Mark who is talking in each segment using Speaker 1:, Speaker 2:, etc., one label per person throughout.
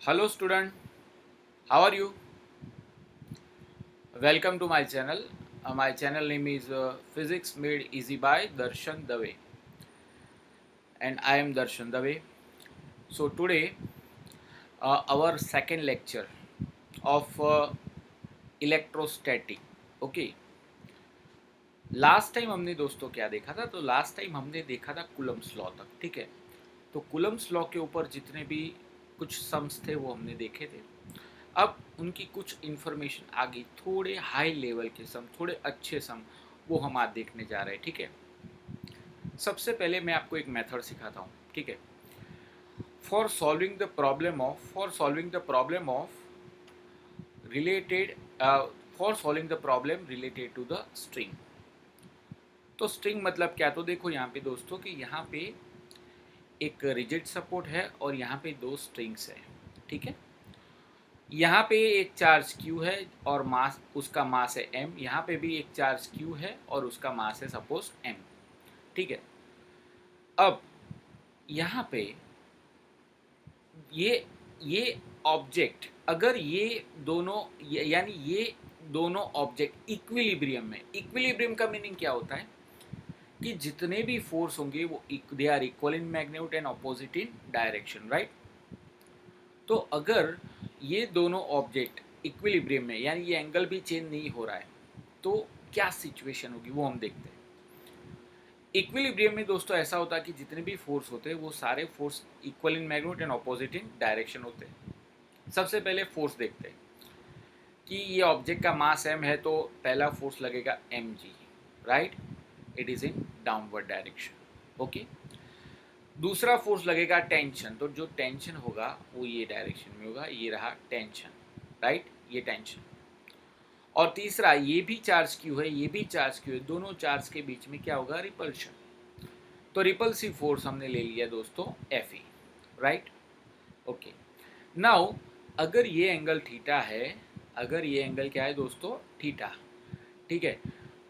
Speaker 1: Hello student, how are you? Welcome to my channel. My channel name is Physics Made Easy by Darshan Dave, and I am Darshan Dave. So today our second lecture of electrostatic. Okay. Last time हमने दोस्तों क्या देखा था? तो last time हमने देखा था Coulomb's law तक, ठीक है। तो कूलम्ब्स लॉ के ऊपर जितने भी कुछ सम्स थे वो हमने देखे थे। अब उनकी कुछ इन्फॉर्मेशन आ गई, थोड़े हाई लेवल के सम, थोड़े अच्छे सम, वो हम आज देखने जा रहे हैं, ठीक है। सबसे पहले मैं आपको एक मेथड सिखाता हूँ, ठीक है। For solving the problem of related for solving the problem related to the string. तो स्ट्रिंग मतलब क्या? तो देखो यहाँ पे दोस्तों कि यहाँ पे एक रिजिड सपोर्ट है और यहाँ पे दो स्ट्रिंग्स है, ठीक है। यहाँ पे एक चार्ज Q है और मास, उसका मास है m। यहाँ पे भी एक चार्ज Q है और उसका मास है सपोज m, ठीक है। अब यहाँ पे ये ऑब्जेक्ट, अगर ये दोनों यानी ये दोनों ऑब्जेक्ट इक्विलिब्रियम में, इक्विलिब्रियम का मीनिंग क्या होता है कि जितने भी फोर्स होंगे वो they are equal in magnitude and opposite in direction, right. तो अगर ये दोनों ऑब्जेक्ट इक्विलिब्रियम में, यानी ये एंगल भी चेंज नहीं हो रहा है, तो क्या सिचुएशन होगी वो हम देखते हैं। इक्विलिब्रियम में दोस्तों ऐसा होता है कि जितने भी फोर्स होते हैं वो सारे force equal in magnitude and opposite in direction होते हैं। सबसे पहले फोर्स देखते हैं कि ये ऑब्जेक्ट का मास m है, तो पहला फोर्स लगेगा mg, right. It is in downward direction, okay. दूसरा फोर्स लगेगा टेंशन, तो जो टेंशन होगा वो ये डायरेक्शन में होगा, ये रहा टेंशन, राइट, ये टेंशन। और तीसरा, ये भी चार्ज क्यू है, ये भी चार्ज क्यू है, दोनों चार्ज के बीच में क्या होगा? रिपल्शन। तो रिपल्सिव फोर्स हमने ले लिया दोस्तों Fe, राइट, ओके। नाउ अगर ये एंगल थीटा है, अगर ये एंगल क्या है दोस्तों? थीटा, ठीक है।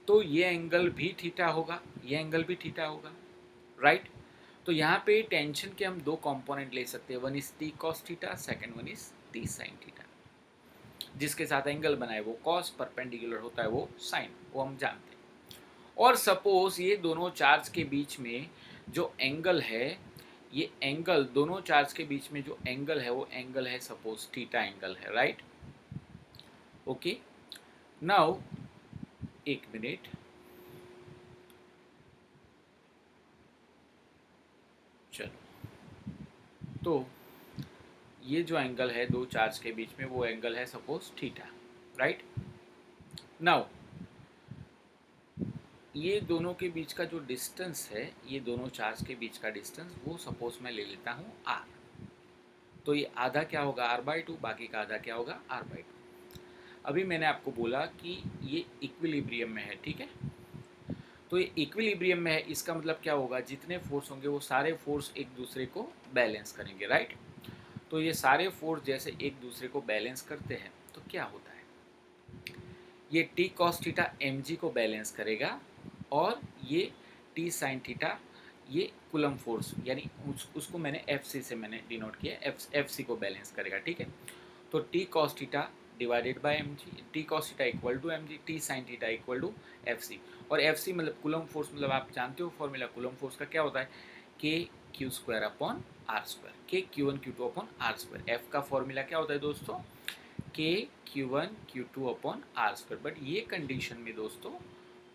Speaker 1: तो ये एंगल भी थीटा होगा, ये एंगल भी थीटा होगा, राइट। तो यहाँ पे टेंशन के हम दो कंपोनेंट ले सकते हैं, one is T cos theta, second one is T sine theta. जिसके साथ एंगल बनाए वो कॉस, परपेंडिकुलर होता है वो साइन, वो हम जानते हैं। और सपोज ये दोनों चार्ज के बीच में जो एंगल है, ये एंगल दोनों चार्ज के बीच में जो एंगल है वो एंगल है सपोज थीटा एंगल है, राइट, ओके। नाउ एक मिनट, चलो। तो ये जो एंगल है दो चार्ज के बीच में वो एंगल है सपोज थीटा, राइट। नाउ ये दोनों के बीच का जो डिस्टेंस है, ये दोनों चार्ज के बीच का डिस्टेंस, वो सपोज मैं ले लेता हूँ r। तो ये आधा क्या होगा? r/2, बाकी का आधा क्या होगा? r/2। अभी मैंने आपको बोला कि ये इक्विलिब्रियम में है, ठीक है। तो ये इक्विलिब्रियम में है, इसका मतलब क्या होगा? जितने फोर्स होंगे वो सारे फोर्स एक दूसरे को बैलेंस करेंगे, राइट। तो ये सारे फोर्स जैसे एक दूसरे को बैलेंस करते हैं तो क्या होता है? ये टी कॉस थीटा mg को बैलेंस करेगा और ये टी साइन थीटा ये कूलम फोर्स, यानी उसको मैंने FC से मैंने डिनोट किया, FC को बैलेंस करेगा, ठीक है। तो T cos theta divided by mg, T cos theta equal to mg, T sine theta equal to FC। और FC मतलब कूलम फोर्स, मतलब आप जानते हो फॉर्मूला कूलम फोर्स का क्या होता है? K Q square upon R square, K Q1 Q2 upon R square. F का फॉर्मूला क्या होता है दोस्तों? K Q1 Q2 upon R square. But ये कंडीशन में दोस्तों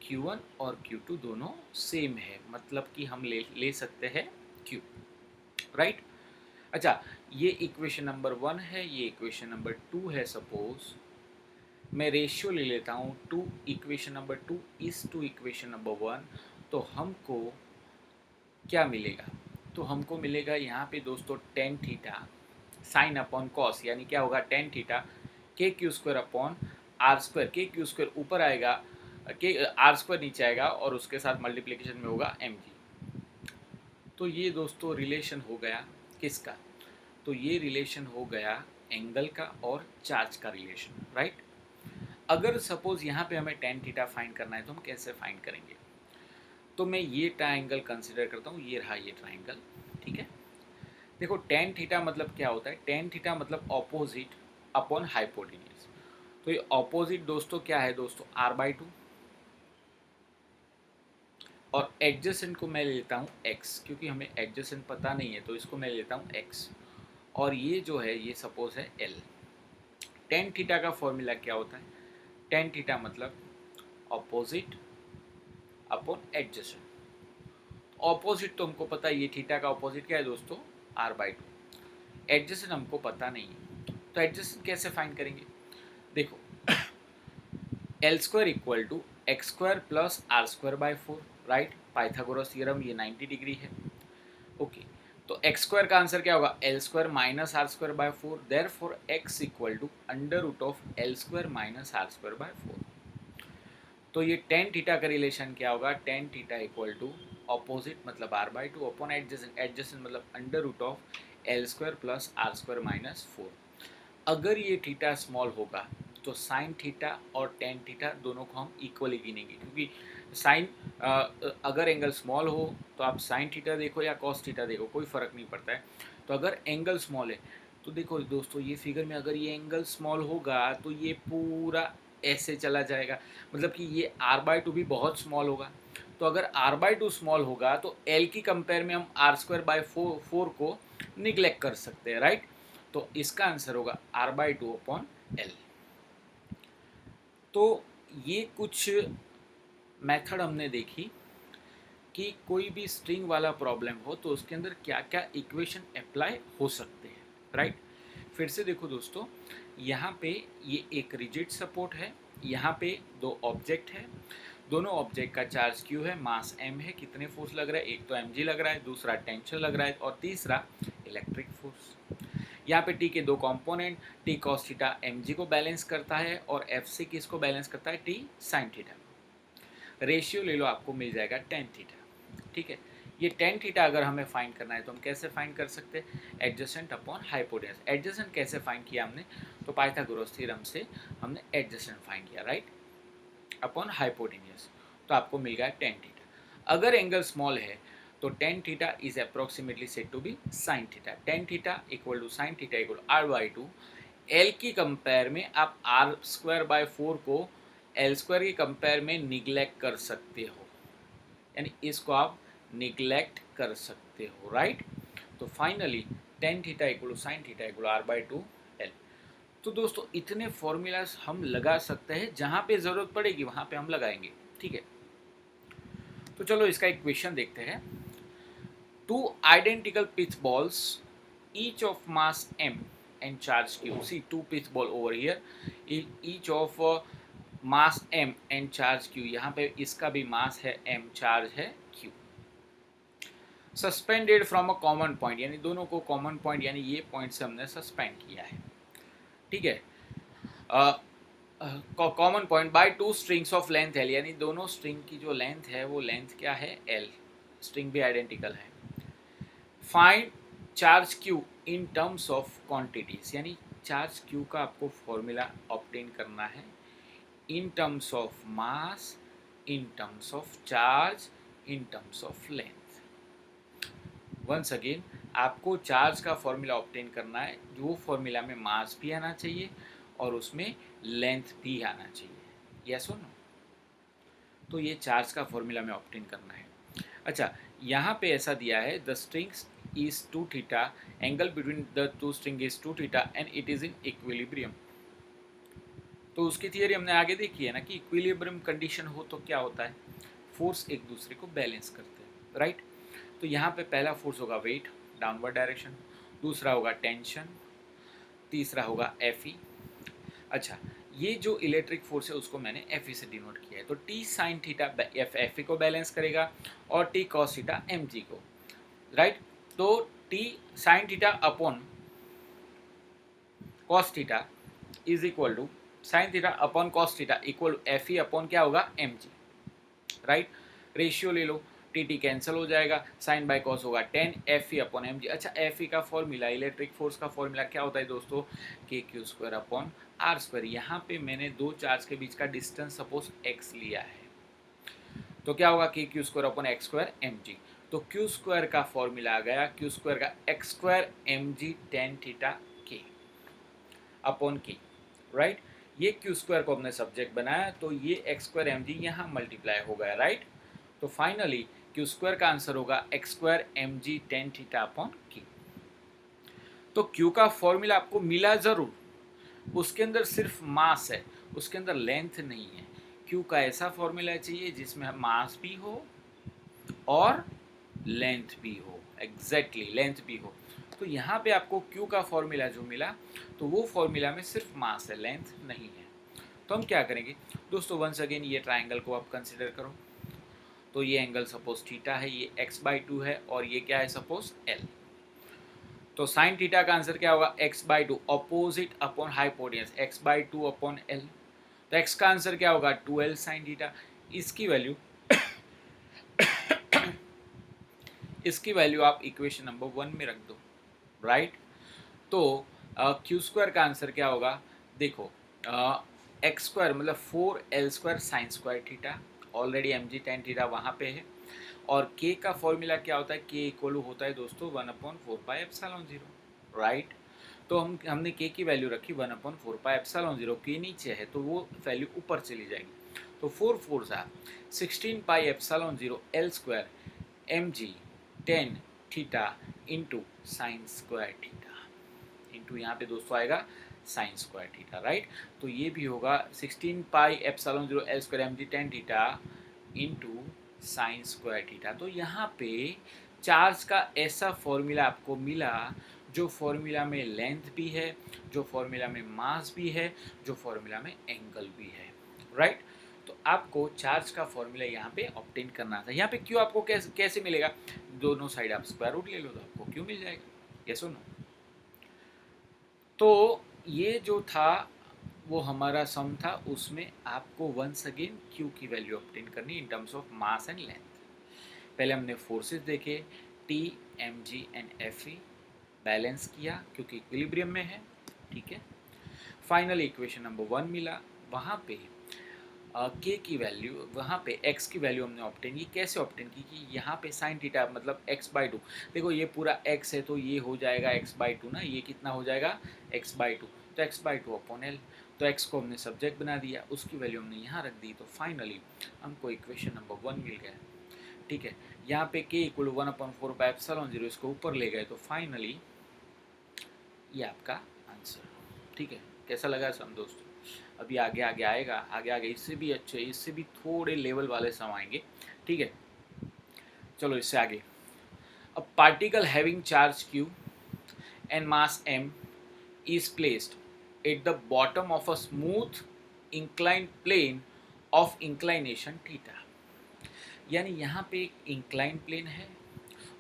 Speaker 1: Q1 और Q2 दोनों सेम है, मतलब कि हम ले सकते हैं Q, राइट। अच्छा, ये इक्वेशन नंबर 1 है, ये इक्वेशन नंबर 2 है। सपोज मैं रेशियो ले लेता हूँ 2 इक्वेशन नंबर 2 इस टू इक्वेशन नंबर 1, तो हमको क्या मिलेगा? तो हमको मिलेगा यहाँ पे दोस्तों tan theta sine upon cos, यानी क्या होगा? Tan theta K Q square upon R square. K Q square ऊपर आएगा, के आर स्क्वायर नीचे आएगा और उसके साथ मल्टीप्लिकेशन में होगा mg। तो ये दोस्तों रिलेशन हो गया किसका? तो ये रिलेशन हो गया एंगल का और चार्ज का रिलेशन, राइट। अगर सपोज यहाँ पे हमें टेन थीटा फाइंड करना है तो हम कैसे फाइंड करेंगे? तो मैं ये ट्राइंगल कंसिडर करता हूँ, ये रहा ये ट्राइंगल, ठीक है। देखो टेन थीटा मतलब क्या होता है, टेन थीटा मतलब ऑपोजिट अपॉन हाइपोटेन्यूज। तो ये ऑपोजिट दोस्तों क्या है दोस्तों, r/2, और एडजेसेंट को मैं ले लेता हूँ x, क्योंकि हमें एडजेसेंट पता नहीं है तो इसको मैं ले लेता हूँ x, और ये जो है ये सपोज है l। टेन थीटा का फॉर्मूला क्या होता है, टेन थीटा मतलब ऑपोजिट अपॉन एडजेसेंट। ऑपोजिट तो हमको पता है, ये थीटा का ऑपोजिट क्या है दोस्तों, r/2। एडजेसेंट हमको पता नहीं है, तो एडजेसेंट कैसे फाइंड करेंगे, देखो L square equal to X square plus R square by four, right, Pythagoras theorem ये 90 डिग्री है। ओके, तो एक्स स्क्वायर का आंसर क्या होगा, L square minus R square by four, therefore X equal to under root of L square minus R square by four. तो ये tan theta का relation क्या होगा, tan theta equal to opposite मतलब r/2 upon adjacent, adjacent मतलब under root of L square plus R square minus four. अगर ये theta small होगा तो साइन थीटा और टेन थीटा दोनों को हम इक्वली गिनेंगे, क्योंकि साइन अगर एंगल स्मॉल हो तो आप साइन थीटा देखो या कॉस थीटा देखो, कोई फ़र्क नहीं पड़ता है। तो अगर एंगल स्मॉल है तो देखो दोस्तों, ये फिगर में अगर ये एंगल स्मॉल होगा तो ये पूरा ऐसे चला जाएगा, मतलब कि ये r/2 भी बहुत स्मॉल होगा। तो अगर r/2 स्मॉल होगा तो l की कंपेयर में हम r² बाय 4 को निगलेक्ट कर सकते हैं, राइट। तो इसका आंसर होगा r/2 अपॉन एल। तो ये कुछ मेथड हमने देखी कि कोई भी स्ट्रिंग वाला प्रॉब्लम हो तो उसके अंदर क्या क्या इक्वेशन अप्लाई हो सकते हैं, राइट। फिर से देखो दोस्तों, यहाँ पे ये एक रिजिड सपोर्ट है, यहाँ पे दो ऑब्जेक्ट है, दोनों ऑब्जेक्ट का चार्ज q है, मास m है, कितने फोर्स लग रहा है, एक तो mg लग रहा है, दूसरा टेंशन लग रहा है, और तीसरा इलेक्ट्रिक फोर्स। यहाँ पे t के दो component, t cos theta mg को बैलेंस करता है और f से किसको बैलेंस करता है, t sin थीटा। रेशियो ले लो, आपको मिल जाएगा टेन थीटा, ठीक है। ये टेन थीटा अगर हमें फाइंड करना है तो हम कैसे फाइंड कर सकते हैं, एडजेसेंट अपॉन हाइपोटेन्यूज। एडजेसेंट कैसे फाइंड किया हमने, तो पाइथागोरस थ्योरम से हमने एडजेसेंट फाइंड किया, राइट, अपॉन हाइपोटेन्यूज। तो आपको मिल गया टेन थीटा। अगर एंगल स्मॉल है तो tan theta is approximately said to be sine theta. Tan theta equal to sine theta equal r/2। L की कंपेयर में आप r² बाय 4 को एल स्क्वायर की कंपेयर में निगलेक्ट कर सकते हो, यानी इसको आप निगलेक्ट कर सकते हो, राइट। तो finally tan theta equal to sine theta equal r/2 L. तो दोस्तों इतने फॉर्मूलाज हम लगा सकते हैं, जहाँ पे ज़रूरत पड़ेगी वहाँ पे हम लगाएंगे, ठीक है। तो चलो इसका एक क्वेश्चन देखते हैं। Two identical pitch balls each of mass m and charge q, see two pitch ball over here, each of mass m and charge q, यहाँ पे इसका भी मास है m, चार्ज है q, suspended from a common point, यानी दोनों को common point यानी ये पॉइंट से हमने सस्पेंड किया है, ठीक है। Common point by two strings of length L, यानी दोनों स्ट्रिंग की जो लेंथ है वो लेंथ क्या है, एल, स्ट्रिंग भी आइडेंटिकल है। Find charge Q in terms of quantities, यानी चार्ज क्यू का आपको फॉर्मूला ऑब्टेन करना है in terms of mass, in terms of charge, in terms of length. Once again आपको चार्ज का फॉर्मूला ऑब्टेन करना है, जो फॉर्मूला में मास भी आना चाहिए और उसमें लेंथ भी आना चाहिए, यस और नो। तो ये चार्ज का फॉर्मूला में ऑब्टेन करना है। अच्छा, यहाँ पे ऐसा दिया है, the strings is 2 theta, angle between the two string is 2 theta and it is in equilibrium। तो उसकी थियरी हमने आगे देखी है ना कि इक्विलिब्रियम कंडीशन हो तो क्या होता है, फोर्स एक दूसरे को बैलेंस करते हैं, राइट। तो यहाँ पे पहला फोर्स होगा वेट, डाउनवर्ड डायरेक्शन, दूसरा होगा टेंशन, तीसरा होगा एफ ई। अच्छा, ये जो इलेक्ट्रिक फोर्स है उसको मैंने एफ ई से डिनोट किया है, तो T sine theta F E को बैलेंस करेगा और T cos theta M G को, राइट। तो T sine theta upon cos theta is equal to sine theta upon cos theta equal to F E upon क्या होगा, M G, right. Ratio ले लो, T T cancel हो जाएगा, sign bye cos होगा 10 F E upon M G. अच्छा, F E का formula, electric force का formula क्या होता है दोस्तों, K Q square upon R square. यहाँ पे मैंने दो चार्ज के बीच का डिस्टेंस सपोज एक्स लिया है, तो क्या होगा, K Q square upon X square M G. तो क्यू स्क्वायर का फॉर्मूला आ गया क्यू स्क्वायर का X square M G tan theta के अपॉन के, राइट। ये क्यू स्क्वायर को हमने सब्जेक्ट बनाया तो ये एक्स स्क्वायर एम जी यहाँ मल्टीप्लाई हो गया, राइट। तो फाइनली क्यू स्क्वायर का आंसर होगा X square M G tan theta upon K. तो क्यू का फॉर्मूला आपको मिला जरूर, उसके अंदर सिर्फ मास है, उसके अंदर लेंथ नहीं है। क्यू का ऐसा फॉर्मूला चाहिए जिसमें मास भी हो और लेंथ भी हो, एग्जैक्टली लेंथ भी हो। तो यहाँ पे आपको क्यू का फॉर्मूला जो मिला तो वो फॉर्मूला में सिर्फ मास है, लेंथ नहीं है। तो हम क्या करेंगे दोस्तों, वंस अगेन ये ट्राइंगल को आप कंसिडर करो। तो ये एंगल सपोज थीटा है, ये x/2 है और ये क्या है सपोज l। तो साइन थीटा का आंसर क्या होगा x/2 opposite upon hypotenuse x/2 upon l। तो x का आंसर क्या होगा 2l साइन थीटा। इसकी वैल्यू इसकी वैल्यू आप इक्वेशन नंबर 1 में रख दो, राइट। तो क्यू स्क्वायर का आंसर क्या होगा, देखो एक्स स्क्वायर मतलब 4l square sine square theta, already M G tan theta वहाँ पे है। और k का फॉर्मूला क्या होता है, k इक्वल होता है दोस्तों 1/4πε0, राइट। तो हमने k की वैल्यू रखी 1/4πε0, k नीचे है तो वो वैल्यू ऊपर चली जाएगी। तो 4 4 16πε0 l square M G tan theta into sine square theta, into यहाँ पे दोस्तों आएगा साइन स्क्वायर थीटा, राइट। तो ये भी होगा 16πε0 l square M G tan theta into sine square theta. तो यहाँ पे चार्ज का ऐसा फॉर्मूला आपको मिला जो फॉर्मूला में लेंथ भी है, जो फॉर्मूला में मास भी है, जो फॉर्मूला में एंगल भी है, राइट। तो आपको चार्ज का फॉर्मूला यहाँ पे ऑब्टेन करना था। यहाँ पे क्यों आपको कैसे मिलेगा, दोनों साइड आप स्क्वायर रूट ले लो तो आपको क्यों मिल जाएगा, यस और नो। तो ये जो था वो हमारा सम था, उसमें आपको वंस अगेन क्यू की वैल्यू ऑब्टेन करनी in terms of mass and length. पहले हमने फोर्सेस देखे T M G and F E, balance किया क्योंकि इक्विलिब्रियम में है, ठीक है। फाइनल इक्वेशन नंबर 1 मिला, वहाँ पे के की वैल्यू, वहाँ पे एक्स की वैल्यू हमने ऑब्टेन की। कैसे ऑब्टेन की कि यहाँ पे साइन थीटा मतलब x/2, देखो ये पूरा x है तो ये हो जाएगा x/2 ना, ये कितना हो जाएगा x/2, तो x/2 अपॉन l। तो x को हमने सब्जेक्ट बना दिया, उसकी वैल्यू हमने यहाँ रख दी, तो फाइनली हमको इक्वेशन नंबर 1 मिल गया, ठीक है। यहाँ पे k इक्वल 1/4πε0 इसको ऊपर ले गए, तो फाइनली ये आपका आंसर, ठीक है। कैसा लगा सम दोस्तों, अभी आगे आगे आएगा, आगे आगे इससे भी अच्छे, इससे भी थोड़े लेवल वाले सम आएंगे, ठीक है। चलो इससे आगे, a particle having charge q and mass m is placed at the bottom of a smooth inclined plane of inclination theta। यानी यहाँ पे एक इंक्लाइन प्लेन है,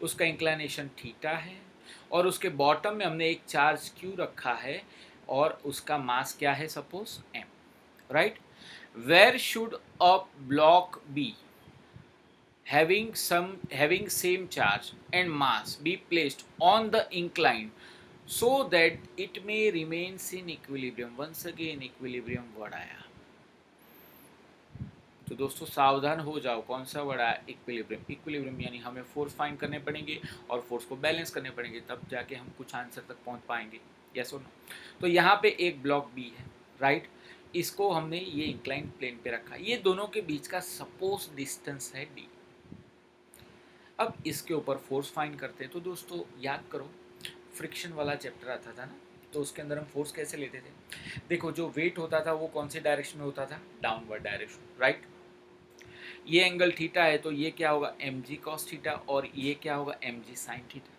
Speaker 1: उसका इंक्लाइनेशन थीटा है और उसके बॉटम में हमने एक चार्ज q रखा है और उसका मास क्या है suppose m, right. Where should a block be having same charge and mass be placed on the incline so that it may remains in equilibrium। once again equilibrium word आया, तो दोस्तों सावधान हो जाओ, कौन सा वर्ड आया, इक्विलिब्रियम। इक्विलिब्रियम यानी हमें फोर्स फाइंड करने पड़ेंगे और फोर्स को बैलेंस करने पड़ेंगे, तब जाके हम कुछ आंसर तक पहुंच पाएंगे, यस और नो। तो यहाँ पे एक ब्लॉक बी है, राइट। इसको हमने ये इंक्लाइन प्लेन पे रखा, ये दोनों के बीच का सपोज डिस्टेंस है डी। अब इसके ऊपर फोर्स फाइंड करते हैं। तो दोस्तों याद करो फ्रिक्शन वाला चैप्टर आता था ना, तो उसके अंदर हम फोर्स कैसे लेते थे, देखो जो वेट होता था वो कौन से डायरेक्शन में होता था, डाउनवर्ड डायरेक्शन, राइट। ये एंगल थीटा है तो ये क्या होगा एम जी कॉस थीटा और ये क्या होगा एम जी साइन थीटा।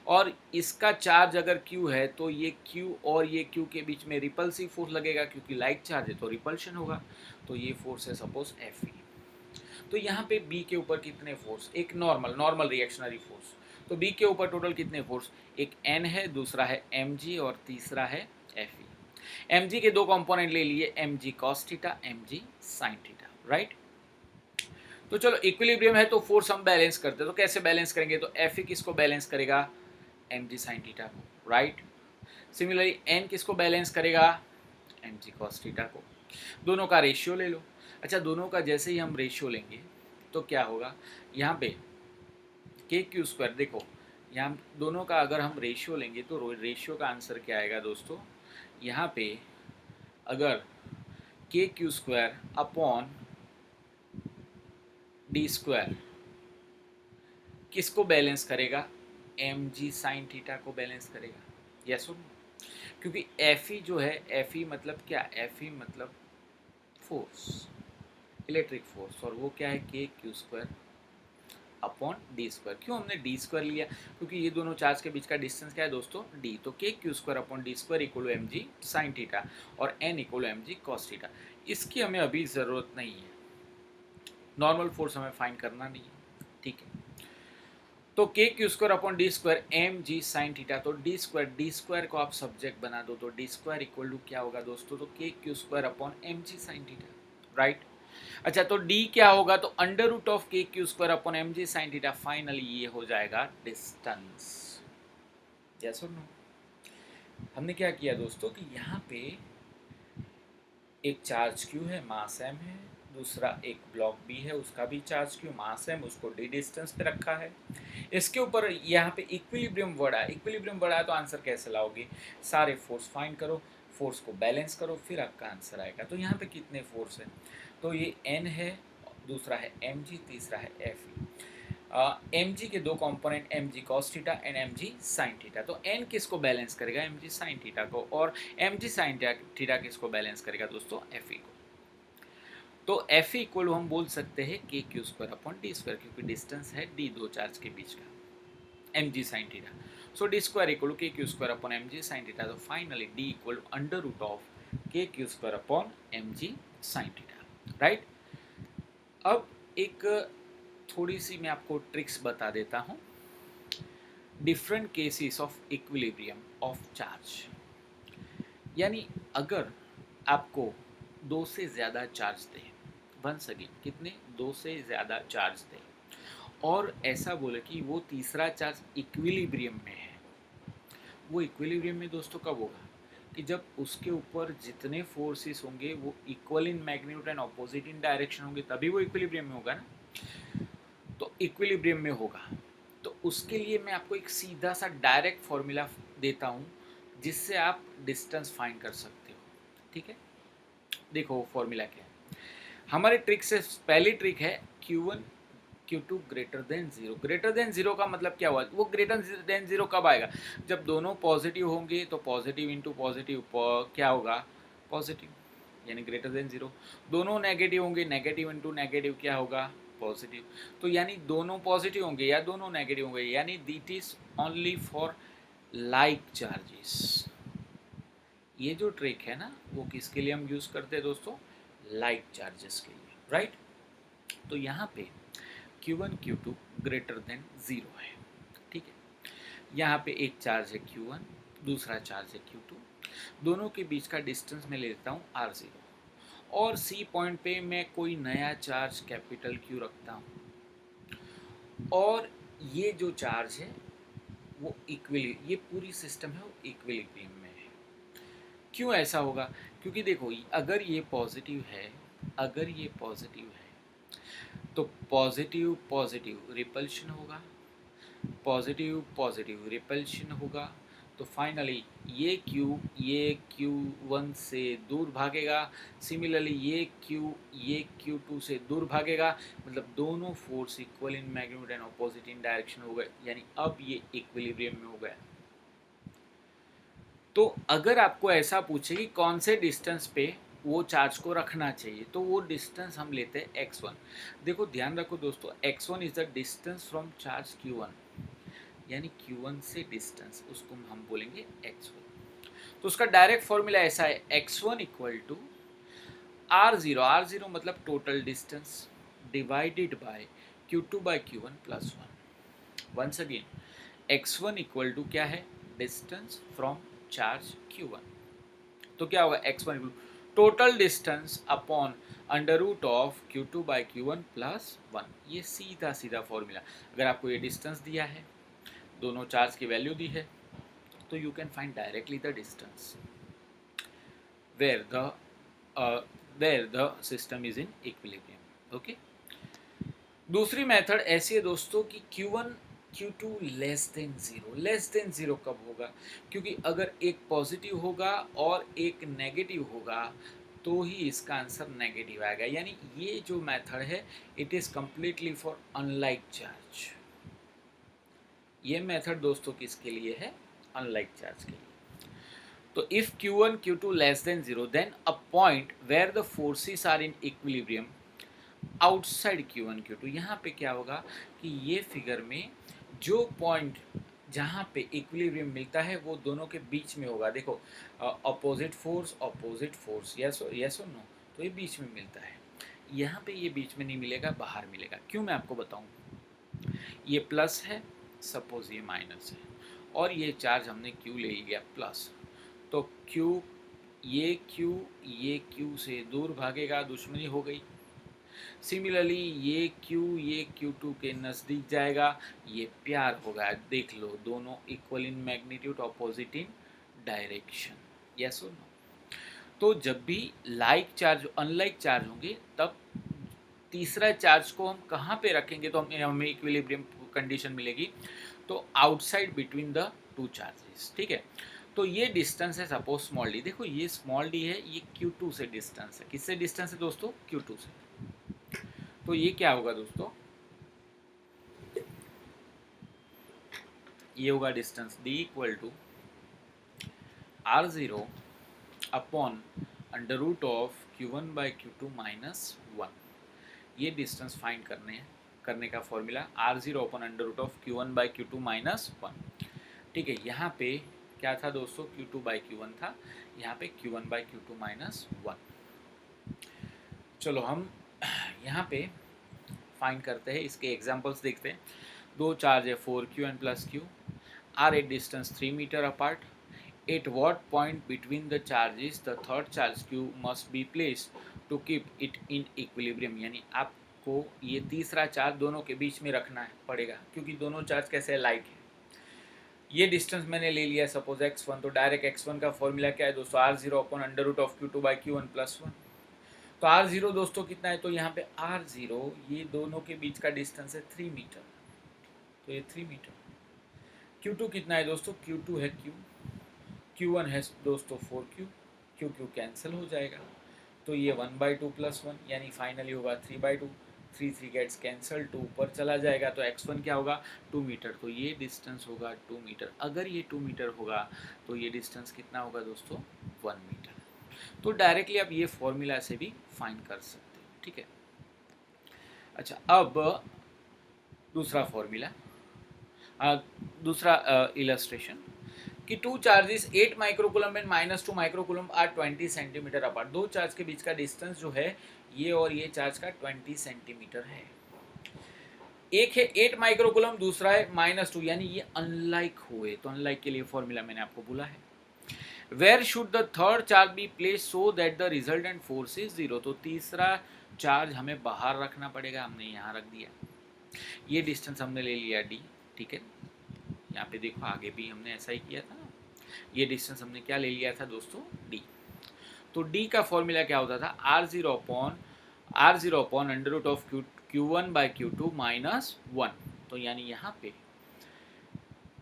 Speaker 1: और इसका चार्ज अगर Q है तो ये Q और ये Q के बीच में रिपल्सिव फोर्स लगेगा, क्योंकि लाइक चार्ज है तो रिपल्शन होगा, तो ये फोर्स है सपोज Fe। तो यहाँ पे B के ऊपर कितने फोर्स, एक नॉर्मल रिएक्शनरी फोर्स, तो B के ऊपर टोटल कितने फोर्स, एक N है, दूसरा है mg और तीसरा है Fe। mg के दो कंपोनेंट ले लिए, mg cos theta, mg sin theta, right. तो चलो इक्विलिब्रियम है तो फोर्स हम बैलेंस करते हैं, तो कैसे बैलेंस करेंगे, तो Fe किसको बैलेंस करेगा, mg sin थीटा को, राइट। सिमिलरली n किसको बैलेंस करेगा, mg cos थीटा को। दोनों का रेशियो ले लो। अच्छा दोनों का जैसे ही हम रेशियो लेंगे तो क्या होगा, यहाँ पे के क्यू स्क्वायर, देखो यहाँ दोनों का अगर हम रेशियो लेंगे तो रेशियो का आंसर क्या आएगा दोस्तों, यहाँ पे अगर के Q square upon D square किसको बैलेंस करेगा, एम जी साइन थीटा को बैलेंस करेगा, यस और नो। क्योंकि एफ ई जो है, एफ ई मतलब क्या, एफ ई मतलब फोर्स, इलेक्ट्रिक फोर्स, और वो क्या है K Q square upon D square. क्यों हमने डी स्क्वायर लिया, क्योंकि ये दोनों चार्ज के बीच का डिस्टेंस क्या है दोस्तों, डी, तो K Q square upon D square equal to M G sine theta और N equal to M G cos theta. इसकी हमें अभी ज़रूरत नहीं है, नॉर्मल फोर्स हमें फाइंड करना नहीं है, ठीक है। तो K Q square upon D square M G sine theta, तो डी स्क्वायर को आप सब्जेक्ट बना दो तो डी स्क्वायर इक्वल टू क्या होगा दोस्तों, तो K Q square upon M G sine theta, right. अच्छा, तो d क्या होगा, तो under root of K Q square upon M G sine theta, finally ये हो जाएगा डिस्टेंस, यस और नो। हमने क्या किया दोस्तों कि यहाँ पे एक चार्ज q है, मास m है, दूसरा एक ब्लॉक b है, उसका भी चार्ज q, मास m, उसको d डिस्टेंस पे रखा है। इसके ऊपर यहाँ पे इक्विलिब्रियम वर्ड है, इक्विलिब्रियम वर्ड है तो आंसर कैसे लाओगे, सारे फोर्स फाइंड करो, फोर्स को बैलेंस करो, फिर आपका आंसर आएगा। तो यहाँ पे कितने फोर्स है, तो ये n है, दूसरा है mg, तीसरा है fe। mg के दो component mg cos theta and mg sin theta, तो n किसको बैलेंस करेगा, mg sin थीटा को, और mg sin थीटा किसको बैलेंस करेगा दोस्तों, fe को। तो fe इक्वल हम बोल सकते हैं K Q square upon D square, क्योंकि डिस्टेंस है d दो चार्ज के बीच का, mg sin theta. So D square equal K Q square upon mg sin theta, तो finally d equal under root of K Q square upon mg sin theta, right. अब एक थोड़ी सी मैं आपको ट्रिक्स बता देता हूँ, different cases of equilibrium of charge. यानी अगर आपको दो से ज़्यादा चार्ज दें, वंस अगेन कितने, दो से ज़्यादा चार्ज दें, और ऐसा बोले कि वो तीसरा चार्ज इक्विलिब्रियम में है, वो इक्विलिब्रियम में दोस्तों कब होगा, कि जब उसके ऊपर जितने फोर्सेस होंगे वो equal in magnitude and opposite in direction होंगे, तभी वो इक्विलिब्रियम में होगा ना। तो इक्विलिब्रियम में होगा, तो उसके लिए मैं आपको एक सीधा सा डायरेक्ट फॉर्मूला देता हूँ जिससे आप डिस्टेंस फाइंड कर सकते हो, ठीक है। देखो वो फॉर्मूला क्या है, हमारे ट्रिक से पहली ट्रिक है Q1 Q2 greater than zero. Greater than zero का मतलब क्या हुआ, वो ग्रेटर देन जीरो कब आएगा, जब दोनों पॉजिटिव होंगे, तो पॉजिटिव इंटू पॉजिटिव क्या होगा, पॉजिटिव, यानी ग्रेटर देन जीरो। दोनों नेगेटिव होंगे, नेगेटिव इंटू नेगेटिव क्या होगा, पॉजिटिव। तो यानी दोनों पॉजिटिव होंगे या दोनों नेगेटिव होंगे, यानी that is only for like charges. ये जो ट्रिक है ना, वो किसके लिए हम यूज़ करते हैं दोस्तों, लाइक चार्जेस के लिए, राइट। तो यहाँ पे Q1 Q2 greater than zero है, ठीक है। यहाँ पे एक चार्ज है Q1, दूसरा चार्ज है Q2, दोनों के बीच का डिस्टेंस मैं ले लेता हूँ R0, और C पॉइंट पे मैं कोई नया चार्ज कैपिटल Q रखता हूँ, और ये जो चार्ज है वो ये पूरी सिस्टम है वो इक्विलिब्रियम में है। क्यों ऐसा होगा, क्योंकि देखो अगर ये पॉजिटिव है, अगर ये पॉजिटिव है तो पॉजिटिव पॉजिटिव रिपल्शन होगा, पॉजिटिव पॉजिटिव रिपल्शन होगा, तो फाइनली ये Q1 से दूर भागेगा, सिमिलरली ये Q2 से दूर भागेगा, मतलब दोनों force equal in magnitude and opposite in direction हो गए, यानी अब ये इक्विलिब्रियम में हो गया। तो अगर आपको ऐसा पूछे कि कौन से डिस्टेंस पे वो चार्ज को रखना चाहिए, तो वो डिस्टेंस हम लेते हैं x1। देखो ध्यान रखो दोस्तों, x1 is the distance from charge Q1, यानी Q1 से डिस्टेंस, उसको हम बोलेंगे x1। तो उसका डायरेक्ट फॉर्मूला ऐसा है, x1 equal to R0, R0 मतलब total distance, divided by Q2 by Q1 plus 1। Once again x1 equal to क्या है, डिस्टेंस फ्रॉम चार्ज Q1, तो क्या होगा x1 equal total distance upon under root of Q2 by Q1 plus 1। ये सीधा सीधा formula, अगर आपको ये डिस्टेंस दिया है, दोनों चार्ज की वैल्यू दी है, तो you can find directly the distance where the system is in equilibrium, okay. दूसरी मेथड ऐसी है दोस्तों कि Q1 Q2 less than zero. Less than zero कब होगा? क्योंकि अगर एक पॉजिटिव होगा और एक नेगेटिव होगा तो ही इसका आंसर नेगेटिव आएगा। यानी ये जो मेथड है it is completely for unlike charge. ये मेथड दोस्तों किसके लिए है? अनलाइक चार्ज के लिए। तो if Q1 Q2 less than zero then a point where the forces are in equilibrium outside Q1 Q2। यहाँ पे क्या होगा कि ये फिगर में जो पॉइंट जहाँ पे इक्विलिब्रियम मिलता है वो दोनों के बीच में होगा। देखो अपोजिट फोर्स, यस और नो, तो ये बीच में मिलता है। यहाँ पे ये बीच में नहीं मिलेगा, बाहर मिलेगा। क्यों, मैं आपको बताऊँ। ये प्लस है, सपोज ये माइनस है, और ये चार्ज हमने Q ले लिया प्लस, तो Q ये Q से दूर भागेगा, दुश्मनी हो गई। सिमिलरली ये Q2 के नज़दीक जाएगा, ये प्यार होगा। देख लो, दोनों equal in magnitude, opposite in direction, yes और नो। तो जब भी लाइक चार्ज अनलाइक चार्ज होंगे तब तीसरा चार्ज को हम कहाँ पे रखेंगे तो हमें इक्विलिब्रियम कंडीशन मिलेगी? तो outside between the two charges, ठीक है। तो ये डिस्टेंस है सपोज स्मॉल डी। देखो ये स्मॉल डी है, ये Q2 से डिस्टेंस है। किससे डिस्टेंस है दोस्तों? Q2 से। तो ये क्या होगा दोस्तों? ये होगा distance D equal to R0 upon under root of Q1 by Q2 minus 1। ये डिस्टेंस फाइंड करने का formula R0 upon under root of Q1 by Q2 minus 1। ठीक है, यहाँ पे क्या था दोस्तों? Q2 बाई Q1 था, यहाँ पे Q1 बाई Q2 माइनस 1। चलो हम यहाँ पे फाइंड करते हैं, इसके एग्जांपल्स देखते हैं। दो चार्ज है 4Q and plus Q are at distance 3 meter apart. At what point between the charges the third charge Q must be placed to keep it in equilibrium. यानी आपको ये तीसरा चार्ज दोनों के बीच में रखना है पड़ेगा, क्योंकि दोनों चार्ज कैसे लाइक है। ये डिस्टेंस मैंने ले लिया सपोज x1, तो डायरेक्ट x1 का फॉर्मूला क्या है दोस्तों? R0 upon under root of Q2 by Q1 plus 1। तो R0 दोस्तों कितना है? तो यहाँ पे R0 ये दोनों के बीच का डिस्टेंस है 3 मीटर, तो ये 3 मीटर। Q2 कितना है दोस्तों? Q2 है Q, Q1 है दोस्तों 4Q, Q कैंसिल हो जाएगा, तो ये 1/2 प्लस 1 यानी फाइनली होगा 3/2। 3 गेट्स कैंसल, 2 ऊपर चला जाएगा, तो x1 क्या होगा? 2 मीटर। तो ये डिस्टेंस होगा 2 मीटर। अगर ये 2 मीटर होगा तो ये डिस्टेंस कितना होगा दोस्तों? 1 मीटर। तो डायरेक्टली आप ये फॉर्मूला से भी फाइंड कर सकते हो, ठीक है। अच्छा, अब दूसरा फॉर्मूला, दूसरा इलस्ट्रेशन कि two charges 8 microcoulomb and -2 microcoulomb are 20 centimeter apart. दो चार्ज के बीच का डिस्टेंस जो है ये और ये चार्ज का 20 सेंटीमीटर है। एक है 8 माइक्रोकूलम, दूसरा है -2, यानी ये अनलाइक हुए। तो अनलाइक के लिए फॉर्मूला मैंने आपको बोला है। Where should the third charge be place so that the resultant force is 0। तो तीसरा चार्ज हमें बाहर रखना पड़ेगा, हमने यहाँ रख दिया। ये डिस्टेंस हमने ले लिया D, ठीक है। यहाँ पे देखो आगे भी हमने ऐसा ही किया था ना। ये डिस्टेंस हमने क्या ले लिया था दोस्तों? D। तो D का फॉर्मूला क्या होता था? R0 upon under root of Q1 by Q2 minus 1। तो यानी यहाँ पे